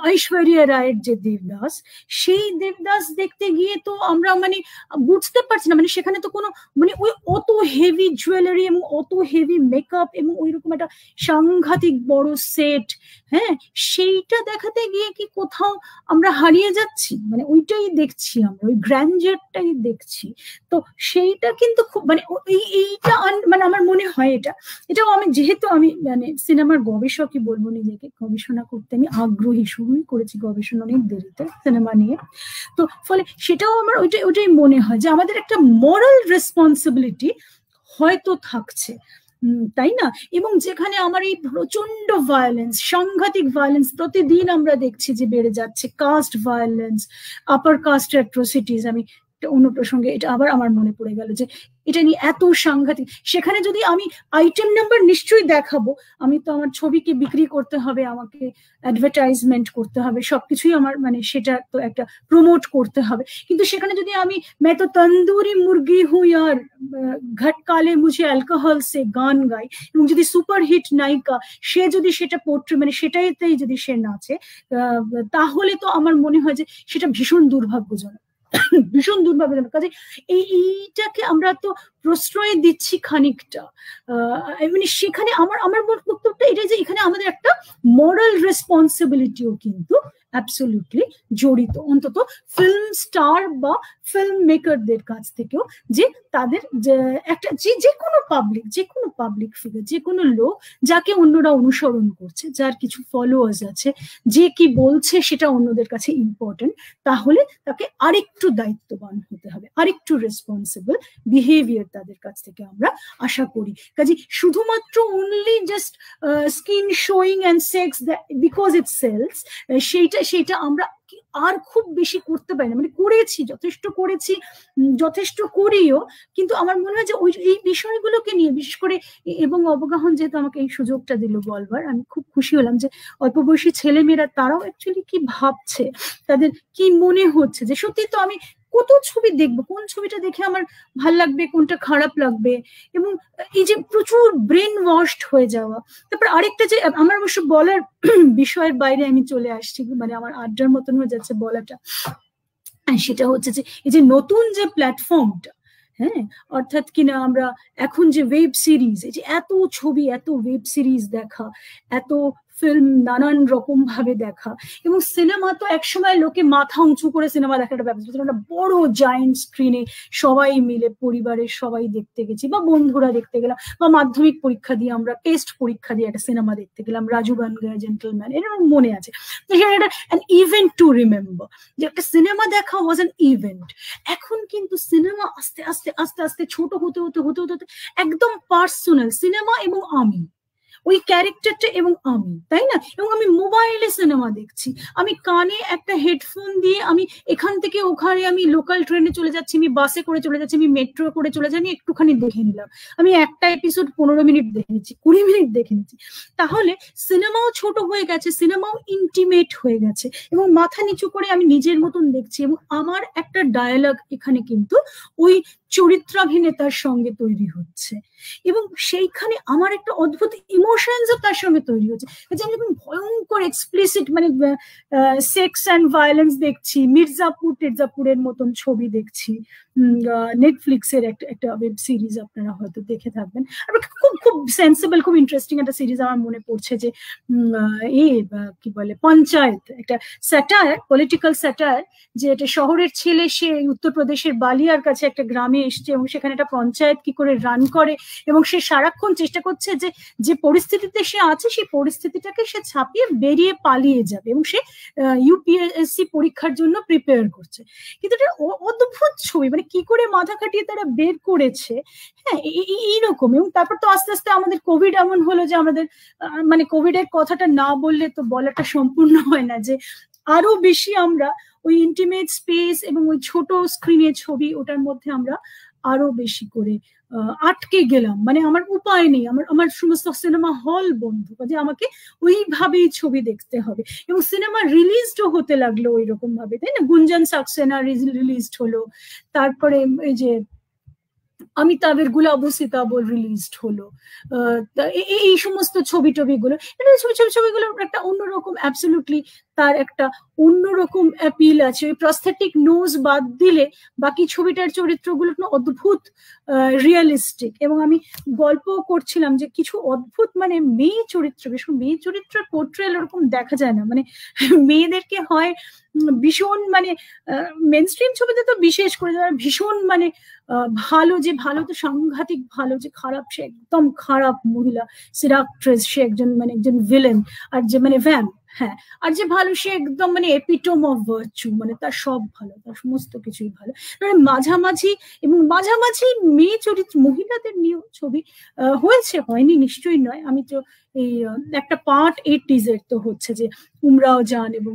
ঐশ্বরিয়া রায়ের যে দেবদাস, সেই দেবদাস দেখতে গিয়ে তো আমরা মানে বুঝতে পারছি না, মানে সেখানে তো কোনো মানে ওই অত হেভি জুয়েলারি এবং অত হেভি মেকআপ এবং ওইরকম একটা সাংঘাতিক বড় সেট, হ্যাঁ, সেইটা দেখাতে গিয়ে কি কোথাও আমরা হারিয়ে যাচ্ছি? মানে ওইটাই দেখছি আমরা, ওই গ্র্যান্ডারটাই দেখছি। তো সেইটা কিন্তু খুব মানে এইটা মানে আমার মনে হয় এটাও আমি, যেহেতু আমি মানে সিনেমার গবেষকই বলবো নিজেকে, গবেষণা করতে আমি আগ্রহী, শুরুই করেছি গবেষণা অনেক দেরিতে সিনেমা নিয়ে। তো ফলে সেটাও আমার ওইটাই মনে হয় যে আমাদের একটা মোরাল রেসপন্সিবিলিটি হয়তো থাকছে, তাই না? এবং যেখানে আমার এই প্রচন্ড ভায়োলেন্স, সাংঘাতিক ভায়োলেন্স প্রতিদিন আমরা দেখছি যে বেড়ে যাচ্ছে, caste violence, upper caste atrocities, আমি অন্য প্রসঙ্গে এটা আবার আমার মনে পড়ে গেল যে এটা নিয়ে এত সাংঘাতিক, সেখানে যদি আমি আইটেম নাম্বার নিশ্চয়ই দেখাবো, আমি তো আমার ছবিকে বিক্রি করতে হবে, আমাকে অ্যাডভার্টাইজমেন্ট করতে হবে, সবকিছুই আমার মানে সেটা তো একটা প্রমোট করতে হবে, কিন্তু সেখানে যদি আমি मैं तो तंदूरी मुर्गी हूँ यार, ঘটকালে মুঝে অ্যালকোহল সে গান গাই, এবং যদি সুপারহিট নায়িকা সে যদি সেটা পোর্ট্রে মানে সেটাইতেই যদি সে নাচে, তাহলে তো আমার মনে হয় যে সেটা ভীষণ দুর্ভাগ্যজনক, ভীষণ দুর্ভাগ্যজনক। কাজে এইটাকে আমরা তো প্রশ্রয় দিচ্ছি খানিকটা, মানে সেখানে আমার বক্তব্যটা এটাই যে এখানে আমাদের একটা মোরাল রেসপন্সিবিলিটিও কিন্তু অ্যাবসলিউটলি জড়িত, অন্তত ফিল্ম স্টার বা ফিল্ম মেকারদের কাছ থেকেও, যে তাদের একটা যে কোনো পাবলিক ফিগার, যে কোনো লোক যাকে অন্যরা অনুসরণ করছে, যার কিছু ফলোয়ার্স আছে, যে কি বলছে সেটা অন্যদের কাছে ইম্পর্টেন্ট, তাহলে তাকে আরেকটু দায়িত্ববান হতে হবে, আরেকটু রেসপন্সিবল বিহেভিয়ার তাদের কাছ থেকে আমরা আশা করি। কাজে শুধুমাত্র only just skin showing and sex because it sells, সেইটা আমরা আর খুব বেশি করতে পারি না, মানে করেছি, যথেষ্ট করিও, কিন্তু আমার মনে হয় যে এই বিষয়গুলোকে নিয়ে বিশেষ করে, এবং অবগাহন যেহেতু আমাকে এই সুযোগটা দিল বলবার, আমি খুব খুশি হলাম যে অল্প বয়সী ছেলেমেয়েরা তারাও অ্যাকচুয়ালি কি ভাবছে, তাদের কি মনে হচ্ছে, যে সত্যি তো আমি কত ছবি দেখবো, কোন ছবিটা দেখে আমার ভাল লাগবে, কোনটা খারাপ লাগবে, এবং এই যে প্রচুর ব্রেন ওয়াশড হয়ে যাওয়া। তারপর আরেকটা যে আমার অবশ্য বলার বিষয়ের বাইরে আমি চলে আসছি, মানে আমার আড্ডার মতন হয়ে যাচ্ছে বলাটা, সেটা হচ্ছে যে এই যে নতুন যে প্ল্যাটফর্মটা, হ্যাঁ, অর্থাৎ কিনা আমরা এখন যে ওয়েব সিরিজ, এই যে এত ছবি, এত ওয়েব সিরিজ দেখা, এত ফিল্ম নানান রকম ভাবে দেখা, এবং সিনেমা তো একসময় লোকে মাথা উঁচু করে সিনেমা দেখার একটা ব্যাপার, একটা বড় জায়েন্ট স্ক্রিনে সবাই মিলে পরিবারের সবাই দেখতে গেছি, বা বন্ধুরা দেখতে গেলাম, বা মাধ্যমিক পরীক্ষা দিয়ে আমরা টেস্ট পরীক্ষা দিয়ে একটা সিনেমা দেখতে গেলাম, রাজু বান গয়া জেন্টলম্যান, এরকম মনে আছে। তো সেটা একটা অ্যান ইভেন্ট টু রিমেম্বার, যে একটা সিনেমা দেখা ওয়াজ অ্যান ইভেন্ট। এখন কিন্তু সিনেমা আস্তে আস্তে আস্তে আস্তে ছোট হতে হতে হতে হতে একদম পার্সোনাল, সিনেমা এবং আমি, ওই ক্যারেক্টারটা এবং আমি, তাই না? এবং আমি মোবাইলে সিনেমা দেখছি, আমি কানে একটা হেডফোন দিয়ে আমি এখান থেকে ওখানে, আমি লোকাল ট্রেনে চলে যাচ্ছি, আমি বাসে করে চলে যাচ্ছি, আমি মেট্রো করে চলে যাচ্ছি, আমি একটুখানি দেখে নিলাম, আমি একটা এপিসোড 15 মিনিট দেখে নিচ্ছি, 20 মিনিট দেখে নিচ্ছি। তাহলে সিনেমাও ছোট হয়ে গেছে, সিনেমাও ইন্টিমেট হয়ে গেছে, এবং মাথা নিচু করে আমি নিজের মতন দেখছি, এবং আমার একটা ডায়ালগ এখানে কিন্তু ওই চরিত্রাভিনেতার সঙ্গে তৈরি হচ্ছে, এবং সেইখানে আমার একটা অদ্ভুত ইমোশনসও তার সঙ্গে তৈরি হচ্ছে। যে আমি ভয়ঙ্কর এক্সপ্লিসিট মানে সেক্স অ্যান্ড ভায়োলেন্স দেখছি, মির্জাপুরের মতন ছবি দেখছি, নেটফ্লিক্সের একটা ওয়েব সিরিজ আপনারা হয়তো দেখে থাকবেন, খুব খুব সেন্সিবল, খুব ইন্টারেস্টিং একটা সিরিজ আমার মনে পড়ছে, যে কি বলে পঞ্চায়েত, একটা স্যাটায়ার, পলিটিক্যাল স্যাটায়ার, যে এটা শহরের ছেলে, সে উত্তরপ্রদেশের বালিয়ার কাছে একটা গ্রামে এসছে, এবং সেখানে একটা পঞ্চায়েত কি করে রান করে, এবং সে সারাক্ষণ চেষ্টা করছে যে যে পরিস্থিতিতে সে আছে সেই পরিস্থিতিটাকে সে ছাপিয়ে বেরিয়ে পালিয়ে যাবে, এবং সে ইউপিএসসি পরীক্ষার জন্য প্রিপেয়ার করছে। কিন্তু এটা অদ্ভুত ছবি, মানে কি করে মাথা খাটিয়ে তারা বের করেছে, হ্যাঁ, এইরকম। এবং তারপর তো আস্তে আস্তে আমাদের কোভিড এমন হলো যে আমাদের মানে কোভিড এর কথাটা না বললে তো বলাটা সম্পূর্ণ হয় না, যে আরো বেশি আমরা ওই ইন্টিমেট স্পেস এবং ওই ছোট স্ক্রিনের ছবি, ওটার মধ্যে আমরা আরো বেশি করে আটকে গেলাম। মানে আমার উপায় নেই, আমার সমস্ত সিনেমা হল বন্ধ, কাজে আমাকে ওইভাবেই ছবি দেখতে হবে। এবং সিনেমা রিলিজডও হতে লাগলো ওই রকম ভাবে, তাই না? গুঞ্জন সাক্সেনা রিলিজড হলো, তারপরে এই যে অমিতাভের গুলাবো সীতাবো রিলিজড হলো, এই সমস্ত ছবিগুলো, ছবিগুলোর একটা অন্যরকম, অ্যাবসলিউটলি তার একটা অন্যরকম অ্যাপিল আছে। ওই প্রস্থেটিক নোজ বাদ দিলে বাকি ছবিটার চরিত্রগুলো অদ্ভুত রিয়েলিস্টিক। এবং আমি গল্প করছিলাম যে কিছু অদ্ভুত মানে মেয়ে চরিত্র, বিশেষ করে মেয়ে চরিত্রের পোর্ট্রেল ওরকম দেখা যায় না, মানে মেয়েদেরকে হয় ভীষণ মানে মেনস্ট্রিম ছবিতে তো বিশেষ করে ভীষণ মানে ভালো, যে ভালো তো সাংঘাতিক ভালো, যে খারাপ সে একদম খারাপ মহিলা সিরাক্ট্রেস, সে একজন মানে একজন ভিলেন, আর যে মানে ভ্যাম, হ্যাঁ, আর যে ভালো সে একদম মানে এপিটোম অফ ভার্চু, মানে তার সব ভালো, তার সমস্ত কিছুই ভালো। মানে মাঝামাঝি, এবং মাঝামাঝি মেয়ে চরিত্র মহিলাদের নিয়েও ছবি হয়েছে, হয়নি নিশ্চয়ই নয়। আমি তো এই একটা পার্ট 80s তো হচ্ছে যে উমরাও জান, এবং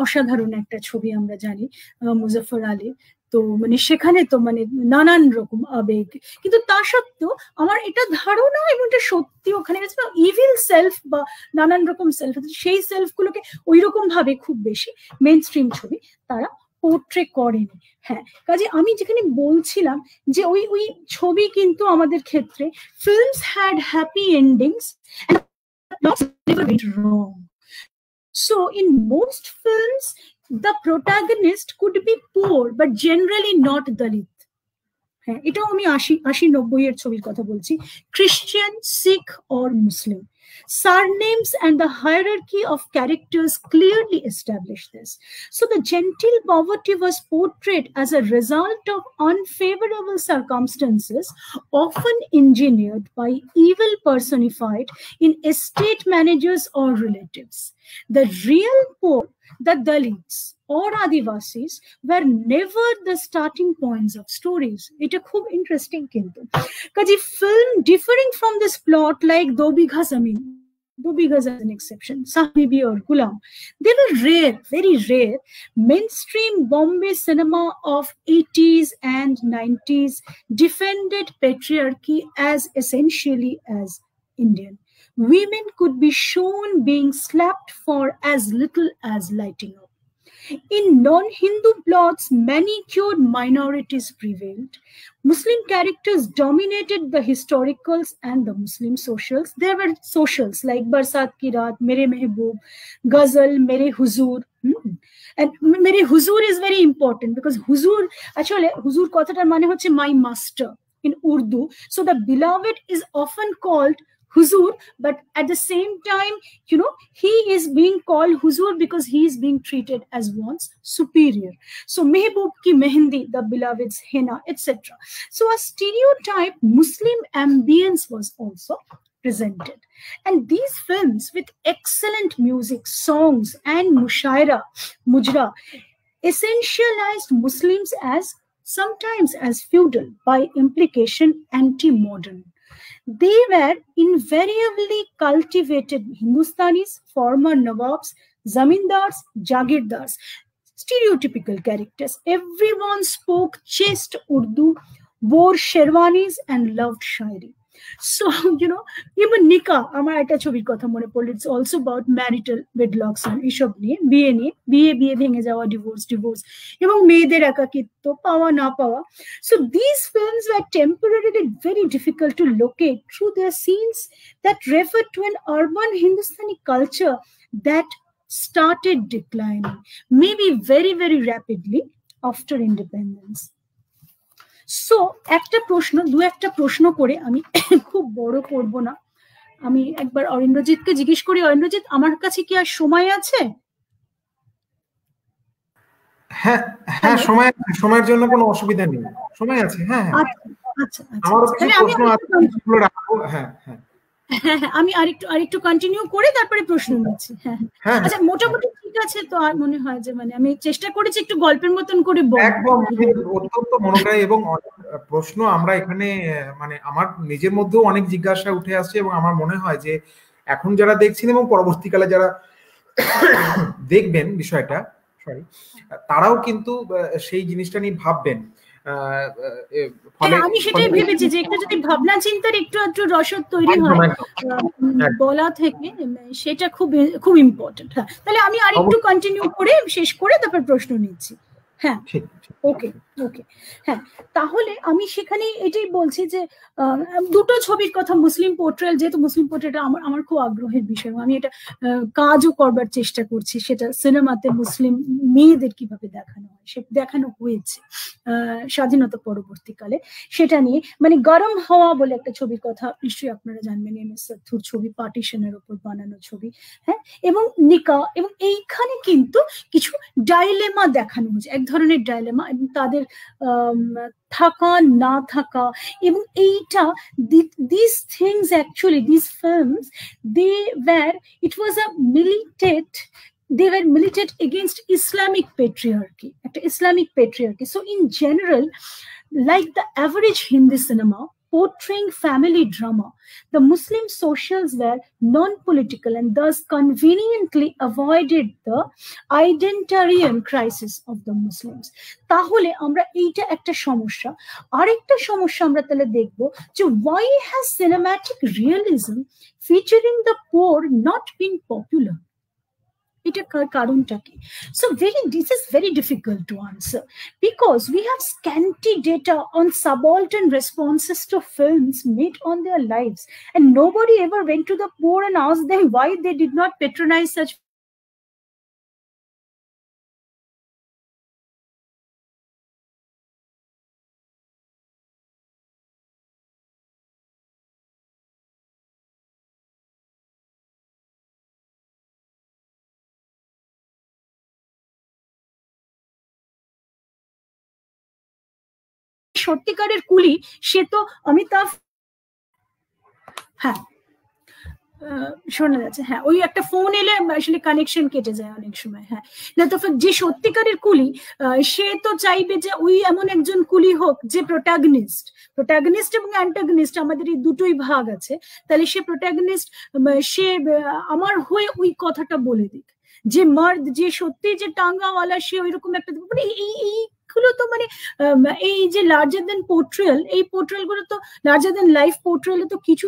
অসাধারণ একটা ছবি আমরা জানি মুজাফফর আলী, তো মানে সেখানে তো মানে নানান রকম আবেগ, কিন্তু তা সত্ত্বেও আমার এটা ধারণা, এবং এটা সত্যি, ওখানে গেছে ইভিল সেলফ বা নানান রকম সেলফ, সেই সেলফ গুলোকে ওই রকম ভাবে খুব বেশি মেইন স্ট্রিম ছবি তারা পোর্ট্রে করেনি। হ্যাঁ, কাজে আমি যেখানে বলছিলাম যে ওই ওই ছবি কিন্তু আমাদের ক্ষেত্রে films had happy endings wrong. So in most films the protagonist could be poor but generally not Dalit. হ্যাঁ, এটাও আমি 80-90 এর ছবির কথা বলছি, Christian, Sikh or Muslim. Surnames and the hierarchy of characters clearly establish this. So the gentile poverty was portrayed as a result of unfavorable circumstances, often engineered by evil personified in estate managers or relatives. The real poor, the Dalits or Adivasis, were never the starting points of stories. It's a खूब interesting kintu. Kaji film differing from this plot like Do Bigha Zamin, Do Bigha is an exception, Sahibi or Gulam, they were rare, very rare. Mainstream Bombay cinema of 80s and 90s defended patriarchy as essentially as Indian. Women could be shown being slapped for as little as lighting up. In non-Hindu plots, manicured minorities prevailed. Muslim characters dominated the historicals and the Muslim socials. There were socials like Barsat Ki Raat, Mere Mehboob, Ghazal, Mere Huzur. And Mere Huzur is very important because Huzur, actually, Huzur kothatar mane hocche my master in Urdu. So the beloved is often called Huzur, but at the same time, he is being called Huzur because he is being treated as one's superior. So Mehboob ki Mehendi, the beloved's henna, etc. So a stereotype Muslim ambience was also presented. And these films with excellent music, songs, and mujra, essentialized Muslims as sometimes as feudal, by implication anti-modern. They were invariably cultivated Hindustanis, former Nawabs, Zamindars, Jagirdars, stereotypical characters. Everyone spoke chaste Urdu, wore sherwanis, and loved shairi. So, even Nikah, আমার একটা ছবির কথা মনে পড়লো, it's also about marital wedlocks and এসব নিয়ে, বিয়ে ভেঙে যাওয়া, divorce, এবং মেয়েদের একাকিত্ব, পাওয়া না পাওয়া. So these films were temporarily very difficult to locate through their scenes that referred to an urban Hindustani culture that started declining, maybe very, very rapidly after independence. So দু একটা প্রশ্ন করে, আমি খুব বড় করব না, আমি একবার অরিন্দ্রজিৎকে জিজ্ঞেস করি। অরিন্দ্রজিৎ, আমার কাছে কি আর সময় আছে? হ্যাঁ, সময়ের জন্য কোনো অসুবিধা নেই, সময় আছে। হ্যাঁ, আচ্ছা, আমি আরেকটু কন্টিনিউ করে তারপরে প্রশ্ন নিচ্ছি। হ্যাঁ, আচ্ছা, মোটামুটি ঠিক আছে তো। আর মনে হয় যে আমি চেষ্টা করেছি একটু গল্পের মতন করে একদম অত্যন্ত মনোগ্রাহী এবং প্রশ্ন আমরা এখানে আমার নিজের মধ্যেও অনেক জিজ্ঞাসা উঠে আসছে, এবং আমার মনে হয় যে এখন যারা দেখছেন এবং পরবর্তীকালে যারা দেখবেন বিষয়টা, তারাও কিন্তু সেই জিনিসটা নিয়ে ভাববেন। আমি সেটাই ভেবেছি যে একটু যদি ভাবনা চিন্তার একটু রসদ তৈরি হয় বলা থেকে, সেটা খুব ইম্পর্টেন্ট। হ্যাঁ, তাহলে আমি আরেকটু কন্টিনিউ করে শেষ করে তারপর প্রশ্ন নিচ্ছি। হ্যাঁ, ওকে। হ্যাঁ, তাহলে আমি সেখানে এটাই বলছি যে দুটো ছবির কথা, মুসলিম পোর্ট্রেল, যেহেতু মুসলিম পোর্ট্রেলটা আমার খুব আগ্রহের বিষয়, আমি এটা কাজও করবার চেষ্টা করছি, সেটা সিনেমাতে মুসলিম মেয়েদের কিভাবে দেখানো হয়েছে স্বাধীনতা পরবর্তীকালে, সেটা নিয়ে। গরম হাওয়া বলে একটা ছবির কথা নিশ্চয়ই আপনারা জানবেন, এম.এস. সাথুর ছবি, পার্টিশনের উপর বানানো ছবি। হ্যাঁ, এবং নিকা, এবং এইখানে কিন্তু কিছু ডাইলেমা দেখানো হয়েছে, এক ধরনের ডাইলেমা, এবং তাদের থাকা না থাকা, এবং এইটা these things actually, these films, they were militant against Islamic patriarchy, So in general, like the average Hindi cinema portraying family drama, the Muslim socials were non-political and thus conveniently avoided the identitarian crisis of the Muslims. তাহলে আমরা এইটা একটা সমস্যা। আরেকটা সমস্যা আমরা তাহলে দেখব যে why has cinematic realism featuring the poor not been popular? এটার কারণটা কি? So this is very difficult to answer, because we have scanty data on subaltern responses to films made on their lives, and nobody ever went to the poor and asked them why they did not patronize such সত্যিকারের কুলি, সে তো অমিতাভ। হ্যাঁ, শোনা যাচ্ছে? হ্যাঁ, ওই একটা phone এলে আসলে কানেকশন কেটে যায় অনেক সময়। হ্যাঁ, না তো যে সত্যিকারের কুলি, সে তো চাইবে যে ওই এমন একজন কুলি হোক যে প্রোটাগনিস্ট এবং অ্যান্টাগনিস্ট, আমাদের এই দুটোই ভাগ আছে। তাহলে সে প্রোটাগনিস্ট, সে আমার হয়ে ওই কথাটা বলে দিক, যে মার্দ, যে সত্যি যে টাঙ্গাওয়ালা, সে ওইরকম একটা, এইগুলো তো এই যে লার্জার দেন পোর্ট্রেল, এই পোর্ট্রেল গুলো তো লার্জার দেন লাইফ পোর্ট্রেলে তো কিছু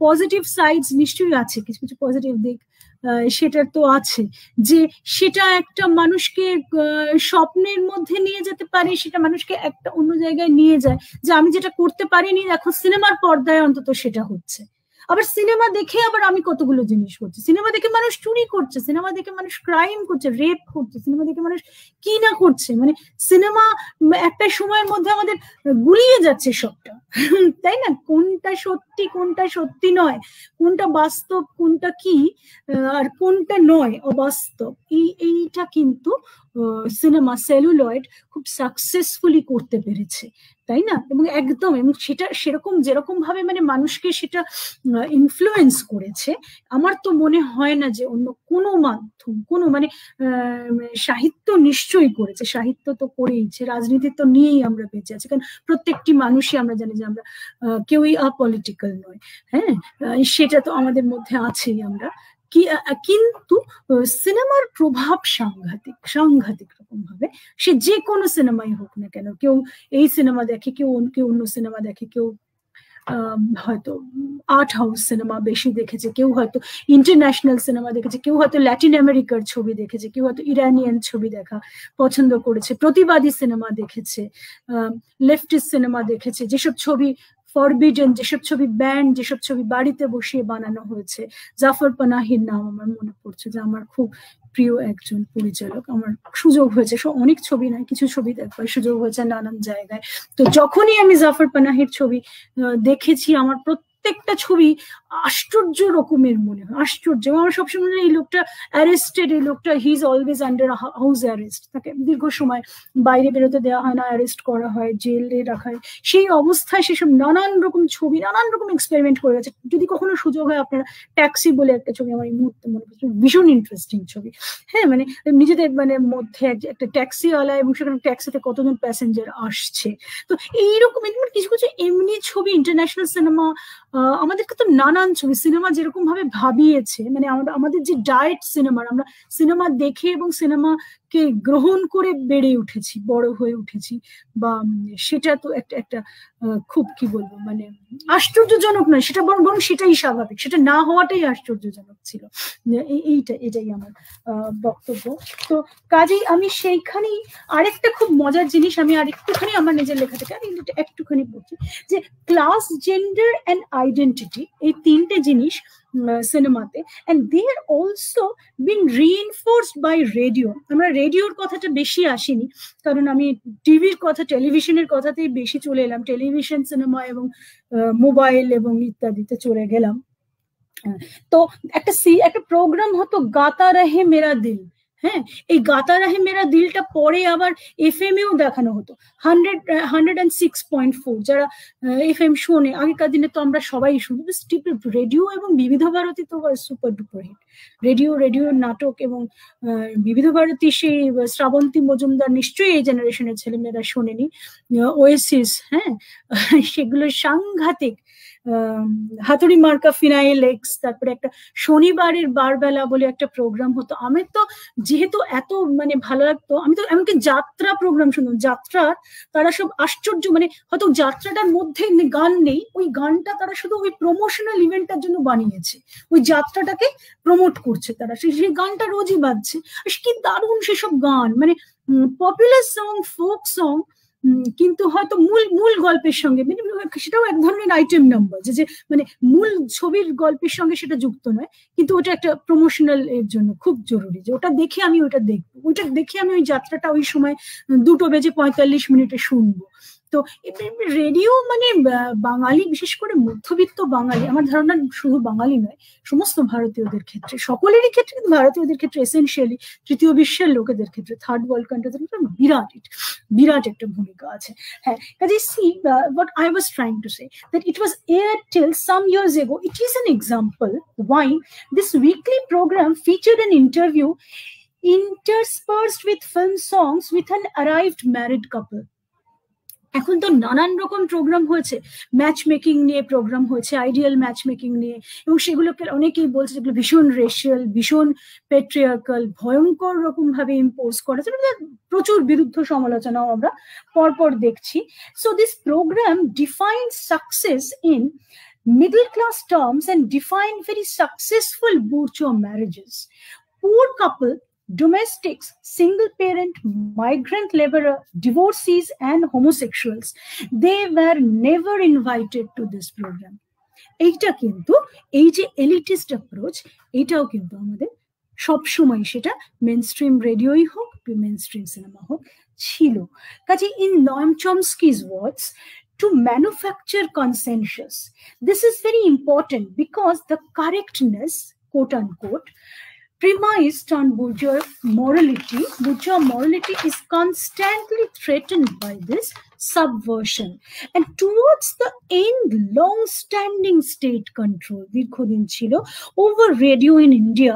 পজিটিভ সাইডস নিশ্চয়ই আছে, কিছু পজিটিভ দিক সেটার তো আছে, যে সেটা একটা মানুষকে স্বপ্নের মধ্যে নিয়ে যেতে পারে, সেটা মানুষকে একটা অন্য জায়গায় নিয়ে যায়, যে আমি যেটা করতে পারিনি এখন সিনেমার পর্দায় অন্তত সেটা হচ্ছে। আবার সিনেমা দেখে আবার আমি কতগুলো জিনিস করছি। সিনেমা দেখে মানুষ চুরি করছে, সিনেমা দেখে মানুষ ক্রাইম করছে, রেপ করছে, সিনেমা দেখে মানুষ কি না করছে, মানে সিনেমা একটা সময়ের মধ্যে আমাদের গুলিয়ে যাচ্ছে সবটা, তাই না? কোনটা সত্যি কোনটা সত্যি নয়, কোনটা বাস্তব কোনটা কি আর কোনটা নয় অবাস্তব, এইটা কিন্তু সিনেমা সেলুলয়েড খুব সাকসেসফুলি করতে পেরেছে, তাই না? এবং একদম, এবং সেটা সেরকম যেরকম ভাবে মানে মানুষকে সেটা ইনফ্লুয়েন্স করেছে, আমার তো মনে হয় না যে অন্য কোনো মাধ্যম, কোনো মানে সাহিত্য নিশ্চয়ই করেছে, সাহিত্য তো করেইছে, রাজনীতি তো নিয়েই আমরা বেঁচে আছি, কারণ প্রত্যেকটি মানুষই আমরা জানি যে আমরা কেউই আপলিটিক্যাল নয়, হ্যাঁ, সেটা তো আমাদের মধ্যে আছেই আমরা। কিন্তু সিনেমার প্রভাব সাংঘাতিক, সাংঘাতিক রকম ভাবে, সে যে কোনো সিনেমাই হোক না কেন, কেউ এই সিনেমা দেখে, কেউ অন্য সিনেমা দেখে, কেউ হয়তো আর্ট হাউস সিনেমা বেশি দেখেছে, কেউ হয়তো ইন্টারন্যাশনাল সিনেমা দেখেছে, কেউ হয়তো ল্যাটিন আমেরিকার ছবি দেখেছে, কেউ হয়তো ইরানিয়ান ছবি দেখা পছন্দ করেছে, প্রতিবাদী সিনেমা দেখেছে, লেফটিস্ট সিনেমা দেখেছে, যেসব ছবি ফরবিডেন, যেসব ছবি ব্যান্ড, যেসব ছবি বাড়িতে বসিয়ে বানানো হয়েছে। জাফর পানাহির নাম আমার মনে পড়ছে, যে আমার খুব প্রিয় একজন পরিচালক, আমার সুযোগ হয়েছে, অনেক ছবি নয় কিছু ছবি দেখবার সুযোগ হয়েছে নানান জায়গায়। তো যখনই আমি জাফর পানাহির ছবি দেখেছি, আমার প্রত্যেকটা ছবি আশ্চর্য রকমের মনে হয়, আশ্চর্য। আমার সবসময় এই লোকটা অ্যারেস্টেড, এই লোকটা he is always under house arrest, তাকে দীর্ঘ সময় বাইরে বেরোতে দেওয়া হয় না, অ্যারেস্ট করা হয়, জেলে রাখা হয়, সেই অবস্থায় সেসব নানান রকম ছবি, নানান রকম এক্সপেরিমেন্ট করে গেছে। যদি কখনো সুযোগ হয় আপনারা, ট্যাক্সি বলে একটা ছবি আমার এই মুহূর্তে মনে পড়ছে, ভীষণ ইন্টারেস্টিং ছবি, হ্যাঁ, মানে নিজেদের মানে মধ্যে একটা ট্যাক্সিওয়ালা এবং সেখানে ট্যাক্সিতে কতজন প্যাসেঞ্জার আসছে। তো এইরকম কিছু কিছু এমনি ছবি, ইন্টারন্যাশনাল সিনেমা আমাদেরকে তো নানান ছবি, সিনেমা যেরকম ভাবে ভাবিয়েছে, মানে আমাদের যে ডায়েট সিনেমার, আমরা সিনেমা দেখে এবং সিনেমাকে গ্রহণ করে বেড়ে উঠেছি, বড় হয়ে উঠেছি, বা সেটা তো একটা একটা খুব কি বলবো, মানে আশ্চর্যজনক নয়, সেটা বরং সেটাই স্বাভাবিক, সেটা না হওয়াটাই আশ্চর্যজনক ছিল। এটাই আমার বক্তব্য। তো কাজেই আমি সেইখানেই আরেকটা খুব মজার জিনিস, আমি আরেকটুখানি আমার নিজের লেখা থেকে আমি একটুখানি বলছি, যে ক্লাস, জেন্ডার অ্যান্ড আইডেন্টিটি, এই তিনটে জিনিস সিনেমাতে, and they are also been reinforced by radio. আমরা রেডিওর কথাটা বেশি আসিনি, কারণ আমি টিভির কথা, টেলিভিশনের কথাতেই বেশি চলে এলাম, টেলিভিশন, সিনেমা এবং মোবাইল এবং ইত্যাদিতে চলে গেলাম। তো একটা প্রোগ্রাম হতো, গাতা রহে মেরা দিল, হ্যাঁ, এই গাতা রহে মেরা দিলটা পরে আবার FM এও দেখানো হতো, 106.4, যারা FM শোনে, আগেকার দিনে তো আমরা সবাই শুনি, রেডিও এবং বিবিধ ভারতী তো সুপার ডুপার হিট, রেডিওর নাটক এবং বিবিধ ভারতী, সেই শ্রাবন্তী মজুমদার নিশ্চয়ই এই জেনারেশনের ছেলেমেয়েরা শোনেনি, ওয়েসিস, হ্যাঁ, সেগুলো সাংঘাতিক, হাতুড়ি মার্কা ফিনাইল এক্স, তারপরে একটা শনিবারের বারবেলা বলে একটা প্রোগ্রাম হতো। আমি তো যেহেতু এত মানে ভালো লাগতো, আমি তো এমনকি যাত্রা প্রোগ্রাম শুনতাম, যাত্রার তারা সব আশ্চর্য, মানে হয়তো যাত্রাটার মধ্যে গান নেই, ওই গানটা তারা শুধু ওই প্রমোশনাল ইভেন্টটার জন্য বানিয়েছে, ওই যাত্রাটাকে প্রমোট করছে তারা, সেই গানটা রোজই বাজছে, কি দারুণ সেসব গান, মানে পপুলার সং, ফোক সং, কিন্তু হয়তো মূল গল্পের সঙ্গে, সেটাও এক ধরনের আইটেম নাম্বার, যে মানে মূল ছবির গল্পের সঙ্গে সেটা যুক্ত নয়, কিন্তু ওটা একটা প্রমোশনাল এর জন্য খুব জরুরি, যে ওটা দেখে আমি ওটা দেখবো, ওইটা দেখে আমি ওই যাত্রাটা ওই সময় 2:45 শুনবো। তো রেডিও মানে বাঙালি, বিশেষ করে মধ্যবিত্ত বাঙালি, আমার ধারণা শুধু বাঙালি নয়, সমস্ত ভারতীয়দের ক্ষেত্রে, সকলেরই ক্ষেত্রে, কিন্তু ভারতীয়দের ক্ষেত্রে এসেনশিয়ালি, তৃতীয় বিশ্বের লোকেদের ক্ষেত্রে, থার্ড ওয়ার্ল্ড কান্ট্রিদের ক্ষেত্রে বিরাট একটা ভূমিকা আছে। হ্যাঁ, কাজে C what I was trying to say, that it was aired till some years ago. It is an example why this weekly program featured an interview interspersed with film songs with an arrived married couple. এখন তো নানান রকম programme হয়েছে, match making নিয়ে programme হয়েছে, ideal match making নিয়ে, এবং সেগুলোকে অনেকেই বলছে যেগুলো ভীষণ রেশিয়াল, ভীষণ পেট্রিয়ার্কাল, ভয়ঙ্কর রকম ভাবে ইম্পোজ করা, প্রচুর বিরুদ্ধ সমালোচনাও আমরা পরপর দেখছি। So this program define success in middle class terms and define very successful bourgeois marriages. Poor couple, domestics, single parent, migrant laborer, divorcees, and homosexuals, they were never invited to this program. এইটা কিন্তু এই যে elitist approach, এটাও কিন্তু আমাদের সবসময়, সেটা main stream রেডিওই হোক, মেন স্ট্রিম সিনেমা হোক, ছিল। কাজে in Noam Chomsky's words, to manufacture consensus, this is very important because the correctness, quote unquote, premised on bourgeois morality is constantly threatened by this subversion. And towards the end, long-standing state control দীর্ঘদিন ছিল over radio in India,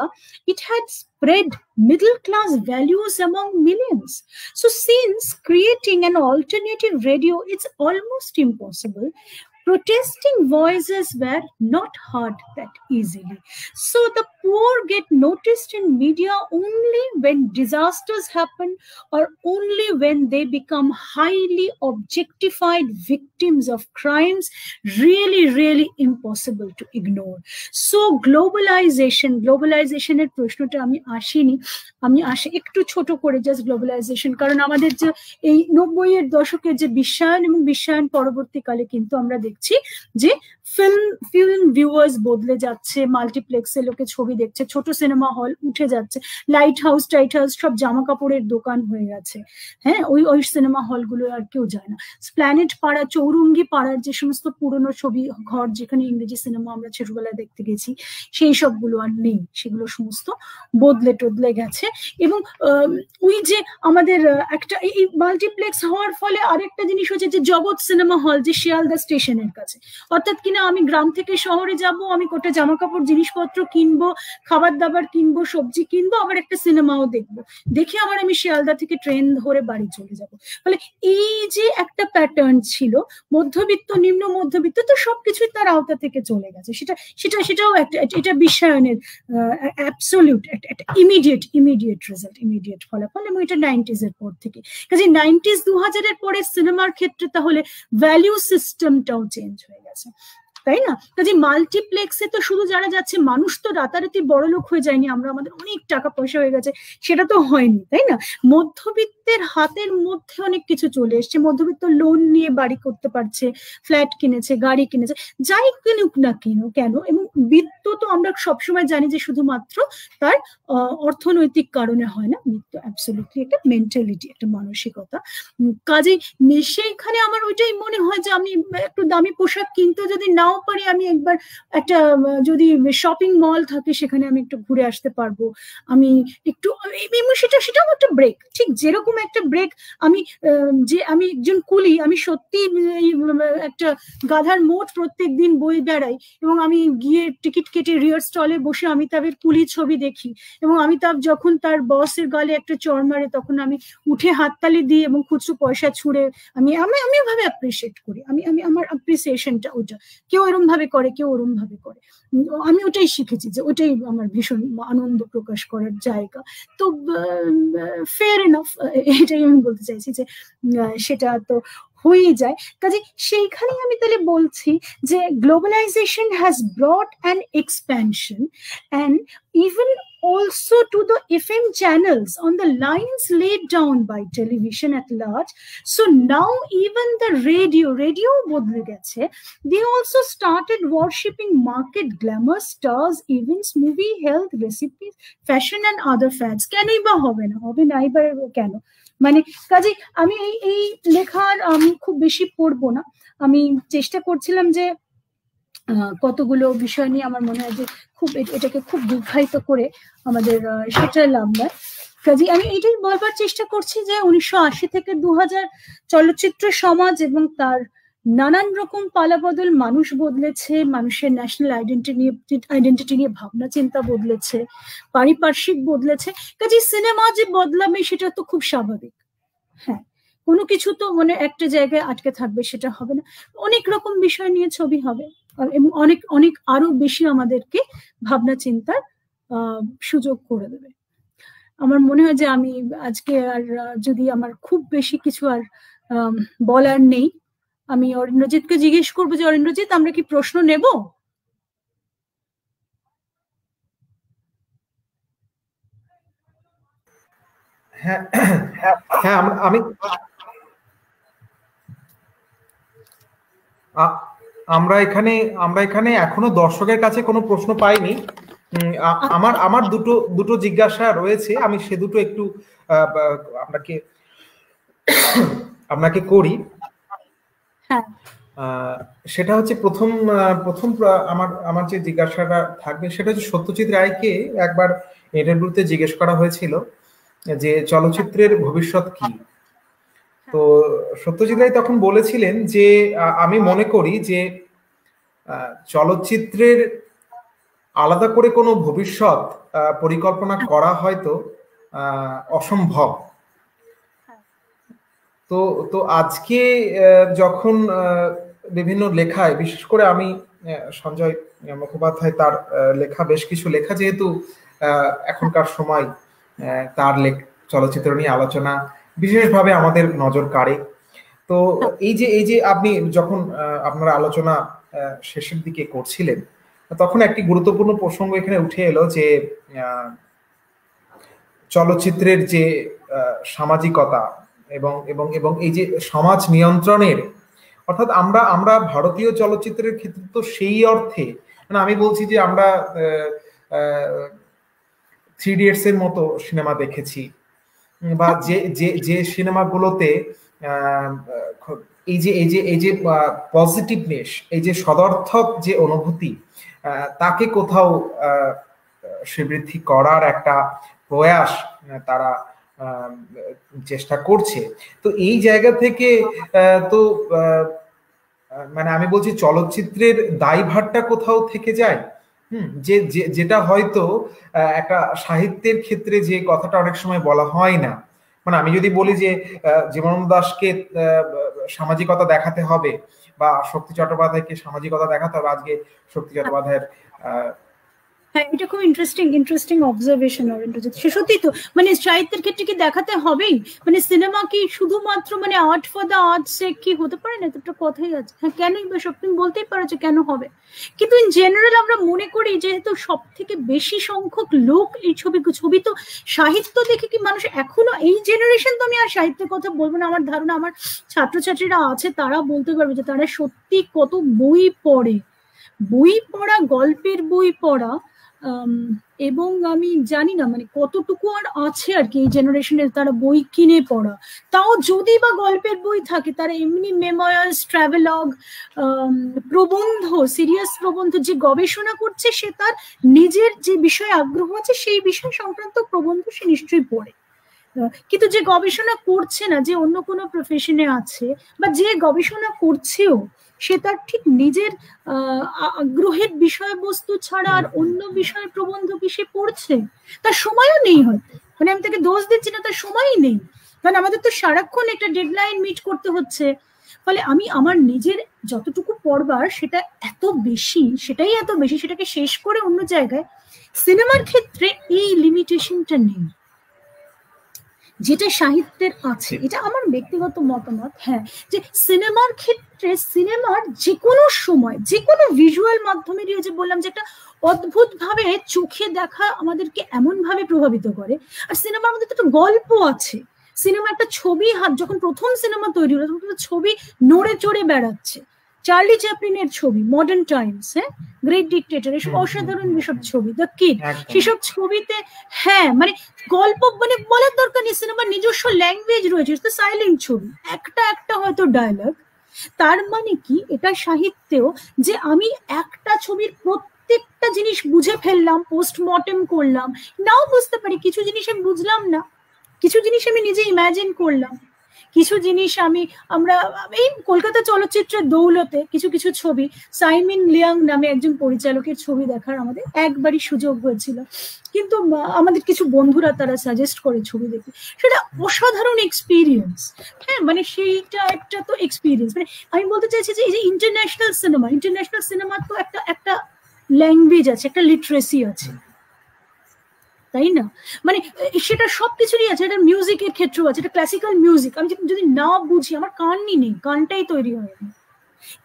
it had spread middle-class values among millions. So since creating an alternative radio, it's almost impossible, protesting voices were not heard that easily. So the poor get noticed in media only when disasters happen, or only when they become highly objectified victims of crimes really, really impossible to ignore. So globalization এর প্রশ্নটা আমি আসি একটু ছোট করে, just globalization, কারণ আমাদের যে এই 90-এর দশকের যে বিশ্বায়ন এবং বিশ্বায়ন পরবর্তীকালে কিন্তু আমরা দেখছি যে ফিল্ম ভিউয়ার্স বদলে যাচ্ছে, মাল্টিপ্লেক্সে লোকে ছবি দেখছে, ছোট সিনেমা হল উঠে যাচ্ছে, লাইট হাউস সব জামা কাপড়ের দোকান হয়ে গেছে। হ্যাঁ, ওই সিনেমা হলগুলো আর কেউ যায় না। প্ল্যানেট পাড়া, চৌরঙ্গি পাড়ার যে সমস্ত পুরনো ছবি ঘর, যেখানে ইংরেজি সিনেমা আমরা ছোটবেলায় দেখতে গেছি, সেই সবগুলো আর নেই, সেগুলো সমস্ত বদলে গেছে। এবং ওই যে আমাদের একটা এই মাল্টিপ্লেক্স হওয়ার ফলে আরেকটা জিনিস হচ্ছে যে জগৎ সিনেমা হল, যে শিয়ালদা স্টেশনের কাছে, অর্থাৎ কিনা আমি গ্রাম থেকে শহরে যাব, আমি কোটা জামা কাপড় জিনিসপত্র কিনবো, খাবার দাবার কিনবো, সবজি কিনবো, আবার একটা সিনেমাও দেখবো, দেখে আবার আমি শিয়ালদা থেকে ট্রেন ধরে বাড়ি চলে যাব। ফলে এই যে একটা প্যাটার্ন ছিল, মধ্যবিত্ত, নিম্ন মধ্যবিত্ত, তো সবকিছুই তার আওতা থেকে চলে গেছে। সেটাও একটা, এটা বিশ্বায়নের অ্যাবসলিউট একটা ইমিডিয়েট রেজাল্ট, ইমিডিয়েট ফলাফল। এবং এটা 90s এর পর থেকে, কাজে 90s 2000-এর পরে সিনেমার ক্ষেত্রে তাহলে ভ্যালু সিস্টেমটাও চেঞ্জ হয়ে গেছে, তাই না? কাজে মাল্টিপ্লেক্সে তো শুধু যারা যাচ্ছে, মানুষ তো রাতারাতি বড় লোক হয়ে যায়নি, আমাদের অনেক টাকা পয়সা হয়ে গেছে, সেটা তো হয়নি, তাই না? মধ্যবিত্তের হাতের মধ্যে অনেক কিছু চলে এসছে, মধ্যবিত্ত লোন নিয়ে বাড়ি করতে পারছে, ফ্ল্যাট কিনেছে, গাড়ি কিনেছে, যাই কিনুক না কেন। এবং বিত্ত তো আমরা সবসময় জানি যে শুধুমাত্র তার অর্থনৈতিক কারণে হয় না, বিত্ত অ্যাবসলিউটলি একটা মেন্টালিটি, একটা মানসিকতা। কাজে সেইখানে আমার ওইটাই মনে হয় যে আমি একটু দামি পোশাক কিনতে যদি নাও পারি, আমি একবার একটা, যদি শপিং মল থাকে সেখানে আমি একটু ঘুরে আসতে পারবো, আমি একটু, সেটাও একটা ব্রেক, ঠিক যেরকম একটা ব্রেক। আমি একজন কুলি, আমি সত্যি একটা গাধার মোট প্রত্যেক দিন বই বেড়াই, এবং আমি গিয়ে টিকিট কেটে রিয়ার স্টলে বসে অমিতাভের কুলি ছবি দেখি, এবং অমিতাভ যখন তার বসের গালে একটা চড় মারে, তখন আমি উঠে হাততালি দিই এবং খুচরো পয়সা ছুঁড়ে আমি ভাবে অ্যাপ্রিসিয়েট করি। আমার অ্যাপ্রিসিয়েশনটা ওইটা, কেউ এরম ভাবে করে, কেউ ওরম ভাবে করে। আমি ওটাই শিখেছি যে ওটাই আমার ভীষণ আনন্দ প্রকাশ করার জায়গা। তো ফেয়ার এনাফ, এটাই আমি বলতে চাইছি যে সেটা তো হয়ে যায়। কাজে সেইখানেই আমি তাহলে বলছি যে globalization has brought an expansion and even also to the FM channels on the lines laid down by television at large. So now even the radio bodle geche, they also started worshipping market glamour, stars, events, movie, health, recipes, fashion and other fads. Kenoi ba hobe na ebar keno, মানে কাজে আমি এই লেখার আমি খুব বেশি পড়বো না। আমি চেষ্টা করছিলাম যে কতগুলো বিষয় নিয়ে আমার মনে হয় যে খুব এটাকে খুব দীর্ঘায়িত করে আমাদের সেটা লাভ নয়। কাজে আমি এটাই বলবার চেষ্টা করছি যে 1980 থেকে 2000 চলচ্চিত্র সমাজ এবং তার নানান রকম পালাবদল, মানুষ বদলেছে, মানুষের ন্যাশনাল আইডেন্টিটি নিয়ে ভাবনা চিন্তা বদলেছে, পারিপার্শ্বিক বদলেছে। কাজে সিনেমা যে বদলাবে সেটা তো খুব স্বাভাবিক। হ্যাঁ, কোনো কিছু তো মানে একটা জায়গায় আটকে থাকবে সেটা হবে না, অনেক রকম বিষয় নিয়ে ছবি হবে এবং অনেক অনেক আরো বেশি আমাদেরকে ভাবনা চিন্তার সুযোগ করে দেবে। আমার মনে হয় যে আমি আজকে আর যদি আমার খুব বেশি কিছু আর বলার নেই, আমি অরিন্দ্রজিৎকে জিজ্ঞেস করবো যে অরিন্দ্রজিৎ, আমরা কি প্রশ্ন নেব? হ্যাঁ হ্যাঁ, আমি আমরা এখানে এখনো দর্শকের কাছে কোনো প্রশ্ন পাইনি। আমার আমার দুটো জিজ্ঞাসা রয়েছে, আমি সে দুটো একটু আপনাকে আপনাকে করি। হ্যাঁ, সেটা হচ্ছে প্রথম আমার যে জিজ্ঞাসাটা থাকবে সেটা হচ্ছে সত্যজিৎ রায়কে একবার ইন্টারভিউতে জিজ্ঞেস করা হয়েছিল যে চলচ্চিত্রের ভবিষ্যৎ কি। তো সত্যজিৎ রায় তখন বলেছিলেন যে আমি মনে করি যে চলচ্চিত্রের আলাদা করে কোনো ভবিষ্যৎ পরিকল্পনা করা হয়তো অসম্ভব। তো তো আজকে যখন বিভিন্ন লেখায়, বিশেষ করে আমি সঞ্জয় মুখোপাধ্যায় তার লেখা, বেশ কিছু লেখা যেহেতু এখনকার সময় তার চলচ্চিত্র নিয়ে আলোচনা বিশেষভাবে আমাদের নজর কাড়ে। তো এই যে আপনি যখন আপনার আলোচনা শেষের দিকে করছিলেন, তখন একটি গুরুত্বপূর্ণ প্রসঙ্গ এখানে উঠে এলো যে চলচ্চিত্রের যে সামাজিকতা এবং এবং এবং এই যে সমাজ নিয়ন্ত্রণের, অর্থাৎ আমরা ভারতীয় চলচ্চিত্রের ক্ষেত্রে তো সেই অর্থে, মানে আমি বলছি যে আমরা থ্রি ইডিয়টস এর মতো সিনেমা দেখেছি, বা যে সিনেমাগুলোতে এই যে পজিটিভনেস, এই যে সদর্থক যে অনুভূতি, তাকে কোথাও শ্রীবৃদ্ধি করার একটা প্রয়াস তারা চেষ্টা করছে। তো এই জায়গা থেকে তো মানে আমি বলছি চলচ্চিত্রের দায়ভারটা কোথাও থেকে যায়, যে যেটা হয়তো একটা সাহিত্যের ক্ষেত্রে যে কথাটা অনেক সময় বলা হয় না। মানে আমি যদি বলি যে জীবনানন্দ দাশকে সামাজিকতা দেখাতে হবে বা শক্তি চট্টোপাধ্যায়কে সামাজিকতা দেখাতে হবে, আজকে শক্তি চট্টোপাধ্যায়ের হ্যাঁ, এটা খুব ইন্টারেস্টিং অবজারভেশন অরিন্দ্রজিৎ। সে সত্যি তো, মানে সাহিত্যের ক্ষেত্রে কি দেখাতে হবেই, মানে সিনেমা কি শুধুমাত্র মানে আর্ট ফর দ্য আর্ট সেক কি হতে পারে না? একটা কথাই আছে, হ্যাঁ কেনই বা সব, তুমি বলতেই পারো যে কেন হবে। কিন্তু ইন জেনারেল আমরা মনে করি যেহেতু সব থেকে বেশি সংখ্যক লোক এই ছবি তো সাহিত্য দেখে কি মানুষ এখনো, এই জেনারেশন, তো আমি আর সাহিত্যের কথা বলবো না, আমার ধারণা আমার ছাত্রছাত্রীরা আছে তারা বলতে পারবে যে তারা সত্যি কত বই পড়ে, বই পড়া, গল্পের বই পড়া। এবং আমি জানি না মানে কতটুকু আর আছে আর কি এই জেনারেশনের তারা বই কিনে পড়া, তাও যদি বা গল্পের বই থাকে তারা এমনি মেমোয়ার্স, ট্রাভেলগ, প্রবন্ধ, সিরিয়াস প্রবন্ধ, যে গবেষণা করছে সে তার নিজের যে বিষয়ে আগ্রহ আছে সেই বিষয় সংক্রান্ত প্রবন্ধ সে নিশ্চয়ই পড়ে। কিন্তু যে গবেষণা করছে না, যে অন্য কোনো প্রফেশনে আছে, বা যে গবেষণা করছেও সে তার ঠিক নিজের আগ্রহের বিষয়বস্তু ছাড়া আর অন্য বিষয়ের প্রবন্ধ কি সে পড়ছে? তার সময়ও নেই হয়তো, মানে আমি তাকে দোষ দিচ্ছি না, তার সময়ই নেই, কারণ আমাদের তো সারাক্ষণ একটা ডেডলাইন মিট করতে হচ্ছে। ফলে আমি আমার নিজের যতটুকু পড়বার সেটা এত বেশি, সেটাকে শেষ করে অন্য জায়গায়। সিনেমার ক্ষেত্রে এই লিমিটেশনটা নেই যেটা সাহিত্যের আছে, এটা আমার ব্যক্তিগত মতামত। হ্যাঁ, যে সিনেমার ক্ষেত্রে সিনেমার যে কোনো সময় যে কোনো ভিজুয়াল মাধ্যমে দিয়ে, যে বললাম যে একটা অদ্ভুত ভাবে চোখে দেখা আমাদেরকে এমন ভাবে প্রভাবিত করে। আর সিনেমার মধ্যে তো একটা গল্প আছে, সিনেমা একটা ছবি, যখন প্রথম সিনেমা তৈরি হলো তখন ছবি নড়ে চড়ে বেড়াচ্ছে, চার্লি চ্যাপলিনের ছবি, মডার্ন টাইমস, হ্যাঁ, গ্রেট ডিক্টেটর, এসব অসাধারণ যেসব ছবি, দ্য কিড, সেসব ছবিতে হ্যাঁ মানে গল্প, মানে বলার দরকার নেই, সিনেমার নিজস্ব ল্যাঙ্গুয়েজ রয়েছে, সাইলেন্ট ছবি, একটা হয়তো ডায়লগ। তার মানে কি এটা সাহিত্যেও, যে আমি একটা ছবির প্রত্যেকটা জিনিস বুঝে ফেললাম, পোস্টমর্টেম করলাম, নাও বুঝতে পারি, কিছু জিনিস আমি বুঝলাম না, কিছু জিনিস আমি নিজে ইমাজিন করলাম, কিছু জিনিস আমরা এই কলকাতা চলচ্চিত্রের দৌলতে কিছু কিছু ছবি, সাইমিন লিয়াং নামে একজন পরিচালকের ছবি দেখার আমাদের একবারই সুযোগ হয়েছিল, কিন্তু আমাদের কিছু বন্ধুরা তারা সাজেস্ট করে ছবি দেখি, সেটা অসাধারণ এক্সপিরিয়েন্স। হ্যাঁ, মানে সেইটা একটা তো এক্সপিরিয়েন্স, মানে আমি বলতে চাইছি যে এই যে ইন্টারন্যাশনাল সিনেমা তো একটা ল্যাঙ্গুয়েজ আছে, একটা লিটারেসি আছে, তাই না? মানে সেটা সবকিছুরই আছে, এটা মিউজিকের ক্ষেত্রেও আছে, এটা ক্লাসিক্যাল মিউজিক, আমি যদি না বুঝি, আমার কানই নেই, কানটাই তৈরি হয়নি,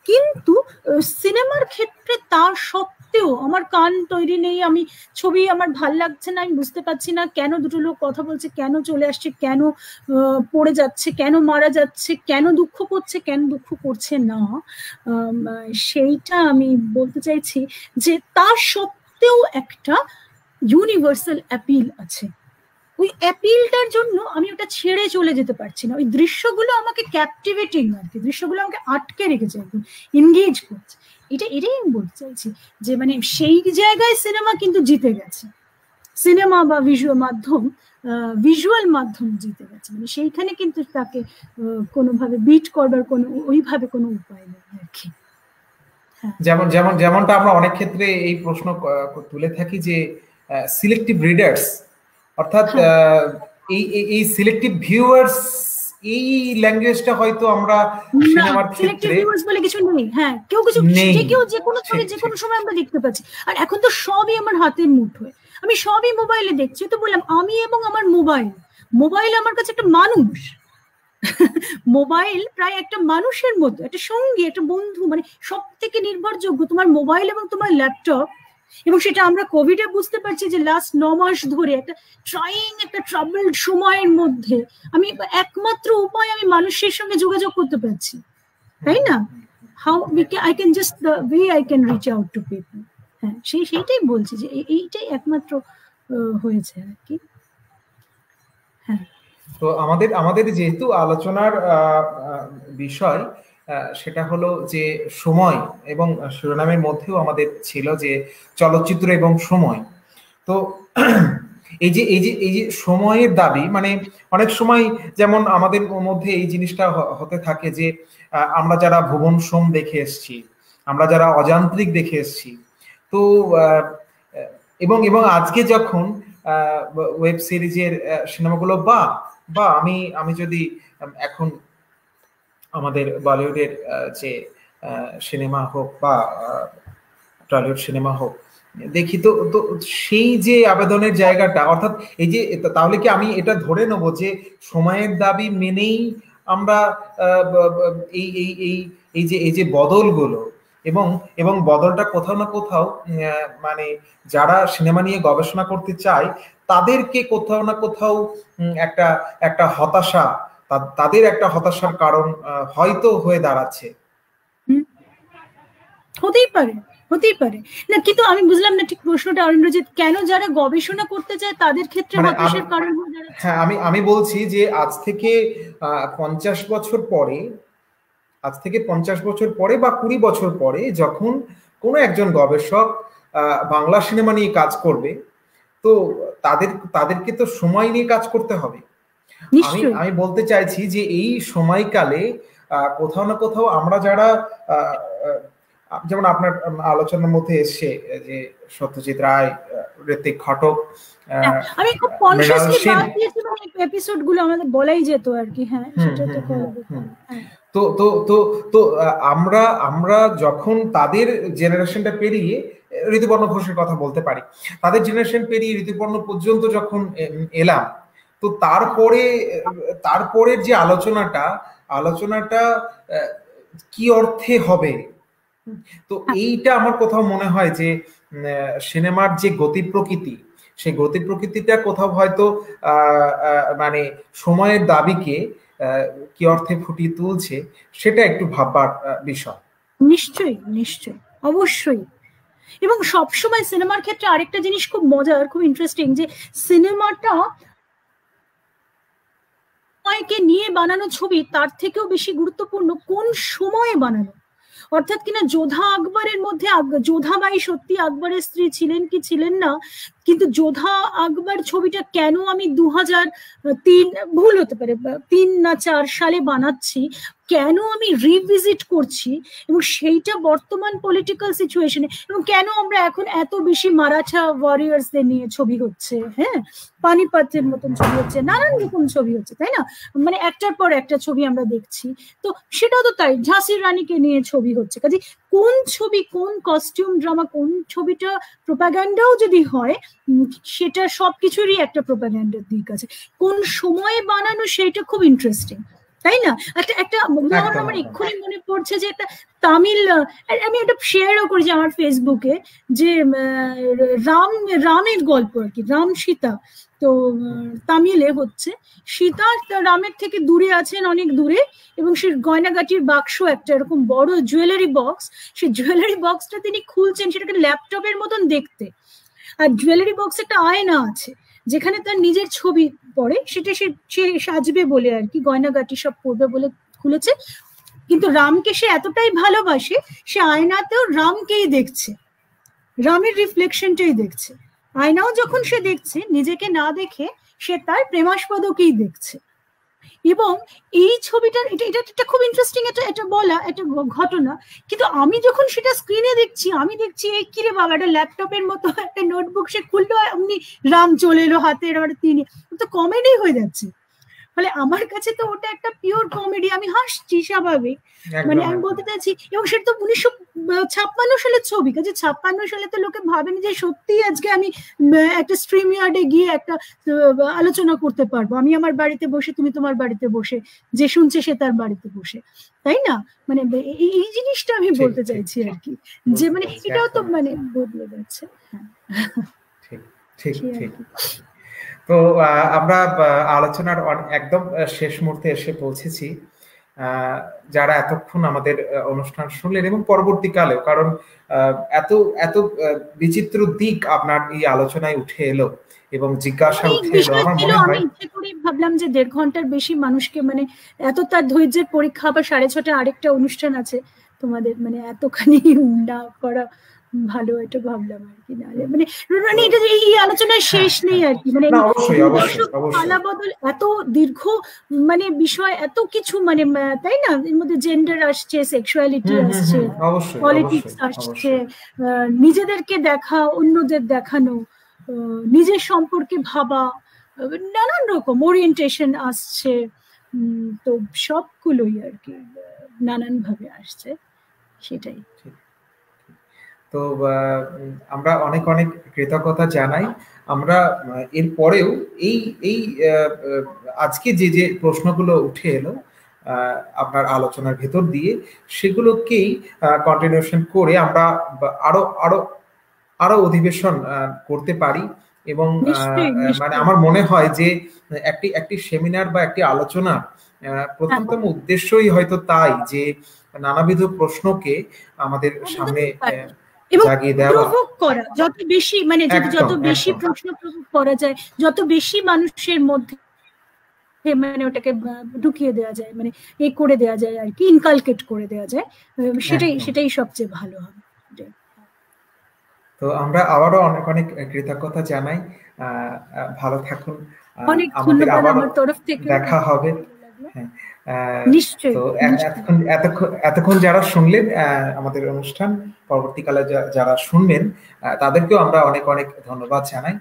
কিন্তু সিনেমার ক্ষেত্রে তার সব সত্ত্বেও আমার কান তৈরি নেই, আমি ছবি আমার ভাল লাগছে না, আমি বুঝতে পারছি না কেন দুটো লোক কথা বলছে, কেন চলে আসছে, কেন পড়ে যাচ্ছে, কেন মারা যাচ্ছে, কেন দুঃখ করছে, কেন দুঃখ করছে না, সেইটা আমি বলতে চাইছি যে তার সত্ত্বেও একটা ইউনিভার্সাল অ্যাপিল আছে। ওই অ্যাপিলটার জন্য আমি ওটা ছেড়ে চলে যেতে পারছি না। ওই দৃশ্যগুলো আমাকে ক্যাপটিভেটিং আর কি, দৃশ্যগুলো আমাকে আটকে রেখেছে, একদম এনগেজ করছে। এটাই আমি বলতে চাইছি যে মানে সেই জায়গায় সিনেমা কিন্তু জিতে গেছে, সিনেমা বা ভিজুয়াল মাধ্যম জিতে গেছে, মানে সেইখানে কিন্তু তাকে কোনোভাবে বিট করবার কোনো ওইভাবে কোনো উপায় নেই আর কি। যেমনটা আমরা অনেক ক্ষেত্রে এই প্রশ্ন তুলে থাকি যে সিলেক্টিভ রিডার্স, অর্থাৎ এই সিলেক্টিভ ভিউয়ার্স, এই ল্যাঙ্গুয়েজটা হয়তো আমরা সিনেমার ক্ষেত্রে বলে কিছু নেই। হ্যাঁ, কেউ কিছু কেউ যে কোনো ছবি যে কোনো সময় আমরা দেখতে পাচ্ছি। আর এখন তো সবই আমার হাতের মুঠোয়, আমি সবই মোবাইলে দেখছি। তো বললাম আমি এবং আমার মোবাইল আমার কাছে একটা মানুষ, মোবাইল প্রায় একটা মানুষের মতো, একটা সঙ্গী, একটা বন্ধু, মানে সব থেকে নির্ভরযোগ্য তোমার মোবাইল এবং তোমার ল্যাপটপ। এবং সেটা আমরা কোভিডে বুঝতে পারছি যে লাস্ট 9 মাস ধরে একটা ট্রাবলড সময়ের মধ্যে আমি একমাত্র উপায় আমি মানুষের সঙ্গে যোগাযোগ করতে পারছি, তাই না? I can just the way I can reach out to people. হ্যাঁ, সেইটাই বলছি যে এইটাই একমাত্র হয়েছে আর কি। হ্যাঁ, তো আমাদের যেহেতু আলোচনার বিষয় সেটা হলো যে সময়, এবং শিরোনামের মধ্যেও আমাদের ছিল যে চলচ্চিত্র এবং সময়। তো এই যে সময়ের দাবি, মানে অনেক সময় যেমন আমাদের মধ্যে এই জিনিসটা হতে থাকে যে আমরা যারা ভুবন সোম দেখে এসেছি, আমরা যারা অযান্ত্রিক দেখে এসেছি, তো এবং আজকে যখন ওয়েব সিরিজের সিনেমাগুলো বা আমি যদি এখন আমাদের বলিউডের যে সিনেমা হোক বা টলিউড সিনেমা হোক দেখি, তো সেই যে আবেদনের জায়গাটা, অর্থাৎ এই যে তাহলে কি আমি এটা ধরে নেব যে সময়ের দাবি মেনেই আমরা এই যে বদলগুলো, এবং বদলটা কোথাও না কোথাও মানে যারা সিনেমা নিয়ে গবেষণা করতে চায় তাদেরকে কোথাও না কোথাও একটা হতাশা, তাদের একটা হতাশার কারণ হয়তো হয়ে দাঁড়াচ্ছে। হতেই পারে না, কিন্তু আমি বুঝলাম না ঠিক প্রশ্নটা অরিন্দ্রজিৎ, কেন যারা গবেষণা করতে চায় তাদের ক্ষেত্রে হতাশার কারণ হয়ে দাঁড়াচ্ছে? হ্যাঁ, আমি বলছি যে আজ থেকে 50 বছর পরে, বা 20 বছর পরে যখন কোনো একজন গবেষক বাংলা সিনেমা নিয়ে কাজ করবে, তো তাদেরকে তো সময় নিয়ে কাজ করতে হবে। আমি বলতে চাইছি যে এই সময়কালে কোথাও না কোথাও আমরা যারা, যেমন আপনার আলোচনার মধ্যে এসছে যে সত্যজিৎ রায়, ঋত্বিক ঘটক, আমি খুব কনসিয়াসলি বাদ দিয়েছি, মানে এপিসোড গুলো আমাদের বলাই যেত আর কি। হ্যাঁ, সেটা তো তো আমরা যখন তাদের জেনারেশনটা পেরিয়ে, ঋতুপর্ণ ঘোষের কথা বলতে পারি, তাদের জেনারেশন পেরিয়ে ঋতুপর্ণ পর্যন্ত যখন এলাম, তো তারপরের যে আলোচনাটা কি অর্থে হবে, তো এইটা আমার কোথাও মনে হয় যে সিনেমার যে গতি প্রকৃতি, সেই গতি প্রকৃতিটা কোথাও হয়তো মানে সময়ের দাবিকে কি অর্থে ফুটিয়ে তুলছে, সেটা একটু ভাববার বিষয়। নিশ্চয়ই অবশ্যই। এবং সবসময় সিনেমার ক্ষেত্রে আরেকটা জিনিস খুব মজার, খুব ইন্টারেস্টিং, যে সিনেমাটা সময়কে নিয়ে বানানো ছবি তার থেকেও বেশি গুরুত্বপূর্ণ কোন সময়ে বানানো। অর্থাৎ কিনা যোধা আকবরের মধ্যে যোধাবাই সত্যি আকবরের স্ত্রী ছিলেন কি ছিলেন না, কিন্তু যোধা আকবর ছবিটা কেন আমি 2003, ভুল হতে পারে, 3 না 4 সালে বানাচ্ছি, কেন আমি রিভিজিট করছি, এবং সেইটা বর্তমান পলিটিক্যাল সিচুয়েশনে, এবং কেন আমরা এখন এত বেশি মারাঠা ওয়ারিয়ার্সদের নিয়ে ছবি হচ্ছে, হ্যাঁ, পানিপথের মতন ছবি হচ্ছে, নানান রকম ছবি হচ্ছে, তাই না? মানে একটার পর একটা ছবি আমরা দেখছি। তো সেটাও তো তাই, ঝাঁসির রানীকে নিয়ে ছবি হচ্ছে। কাজে কোন ছবি, কোন কস্টিউম ড্রামা, কোন ছবিটা প্রোপাগান্ডাও যদি হয়, সেটা সবকিছুরই একটা প্রোপাগান্ডার দিক আছে। কোন সময়ে বানানো, সেটা খুব ইন্টারেস্টিং। তাই না? একটা উদাহরণ আমার এক্ষুনি মনে পড়ছে যে একটা তামিল, আমি একটা শেয়ারও করেছি আমার ফেসবুকে, যে রামের গল্প আর কি, রাম সীতা। তো তামিলে হচ্ছে সীতা রামের থেকে দূরে আছেন, অনেক দূরে, এবং সে গয়নাগাটির বাক্স, একটা এরকম বড় জুয়েলারি বক্স, সেই জুয়েলারি বক্সটা তিনি খুলছেন, সেটাকে ল্যাপটপের মতন দেখতে। আর জুয়েলারি বক্সে একটা আয়না আছে যেখানে তার নিজের ছবি পড়ে, সেটা সে সাজবে বলে আর কি, গয়নাগাটি সব পড়বে বলে খুলেছে। কিন্তু রামকে সে এতটাই ভালোবাসে, সে আয়নাতেও রামকেই দেখছে, রামের রিফ্লেকশনটাই দেখছে। আয়নাও যখন সে দেখছে, নিজেকে না দেখে সে তার প্রেমাস্পদকেই দেখছে। এবং এই ছবিটা, এটা খুব ইন্টারেস্টিং এটা বলা একটা ঘটনা। কিন্তু আমি যখন সেটা স্ক্রিনে দেখছি, আমি দেখছি এই কিরে বাবা, একটা ল্যাপটপের মতো একটা নোটবুক সে খুললো, এমনি রাম চলে এলো হাতে, এবার তিনি তো কমেডি হয়ে যাচ্ছে। ফলে আমার কাছে তো ওটা একটা পিওর কমেডি, আমি হাসছি স্বাভাবিক, মানে আমি বলতে চাইছি। এবং সেটা তো 1956 সালের ছবি, কাজে 56 সালে তো লোকে ভাবেনি যে সত্যি আজকে আমি একটা স্ট্রিম ইয়ার্ডে গিয়ে একটা আলোচনা করতে পারবো, আমি আমার বাড়িতে বসে, তুমি তোমার বাড়িতে বসে, যে শুনছে সে তার বাড়িতে বসে, তাই না? মানে এই জিনিসটা আমি বলতে চাইছি আর কি, যে মানে এটাও তো মানে বদলে যাচ্ছে। ঠিক ঠিক ঠিক। তো আমরা আলোচনার একদম শেষ মুহূর্তে এসে পৌঁছেছি। যারা এতক্ষণ আমাদের অনুষ্ঠান শুনলেন এবং পরবর্তীকালেও, কারণ এত এত বিচিত্র দিক আপনার এই আলোচনায় উঠে এলো এবং জিজ্ঞাসা উঠে এলো, আমার মনে হয় আমি ইচ্ছে করে ভাবলাম যে 1.5 ঘন্টার বেশি মানুষকে, মানে এত তার ধৈর্যের পরীক্ষা, আবার 6:30 আরেকটা অনুষ্ঠান আছে তোমাদের, মানে এতখানি না করা ভালো, এটা ভাবলাম আর কি। মানে এটা এই আলোচনার শেষ নেই আর কি, মানে পালা বদল, এত দীর্ঘ মানে বিষয়, এত কিছু, মানে তাই না? এর মধ্যে জেন্ডার আসছে, সেক্সুয়ালিটি আসছে, পলিটিক্স আসছে, নিজেদেরকে দেখা, অন্যদের দেখানো, নিজের সম্পর্কে ভাবা, নানান রকম ওরিয়েন্টেশন আসছে। তো সবগুলোই আর কি নানান ভাবে আসছে, সেটাই। তো আমরা অনেক অনেক কৃতজ্ঞতা জানাই। আমরা এরপরেও এই এই আজকে যে যে প্রশ্নগুলো উঠে এলো আপনার আলোচনার ভেতর দিয়ে, সেগুলোকেই কন্টিনিউশন করে আমরা আরো আরো আরো অধিবেশন করতে পারি। এবং মানে আমার মনে হয় যে একটি সেমিনার বা একটি আলোচনা প্রথমতম উদ্দেশ্যই হয়তো তাই, যে নানাবিধ প্রশ্নকে আমাদের সামনে জাগিয়ে দেওয়া, করা, যত বেশি, মানে যত বেশি প্রশ্ন করা যায়, যত বেশি মানুষের মধ্যে মানে ওটাকে ঢুকিয়ে দেওয়া যায়, মানে এই করে দেওয়া যায় আর কি, ইনকালকেট করে দেওয়া যায়, সেটাই সবচেয়ে ভালো হবে। তো আমরা আবারও অনেক অনেক কৃতজ্ঞতা জানাই। ভালো থাকুন, অনেক ধন্যবাদ আমার তরফ থেকে, দেখা হবে। নিশ্চয়ই। তো এতক্ষণ যারা শুনলেন আমাদের অনুষ্ঠান, পরবর্তীকালে যারা শুনবেন তাদেরকেও আমরা অনেক অনেক ধন্যবাদ জানাই।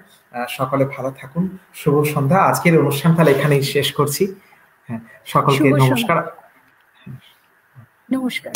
সকলে ভালো থাকুন, শুভ সন্ধ্যা। আজকের অনুষ্ঠান তাহলে এখানেই শেষ করছি। সকলকে নমস্কার। নমস্কার।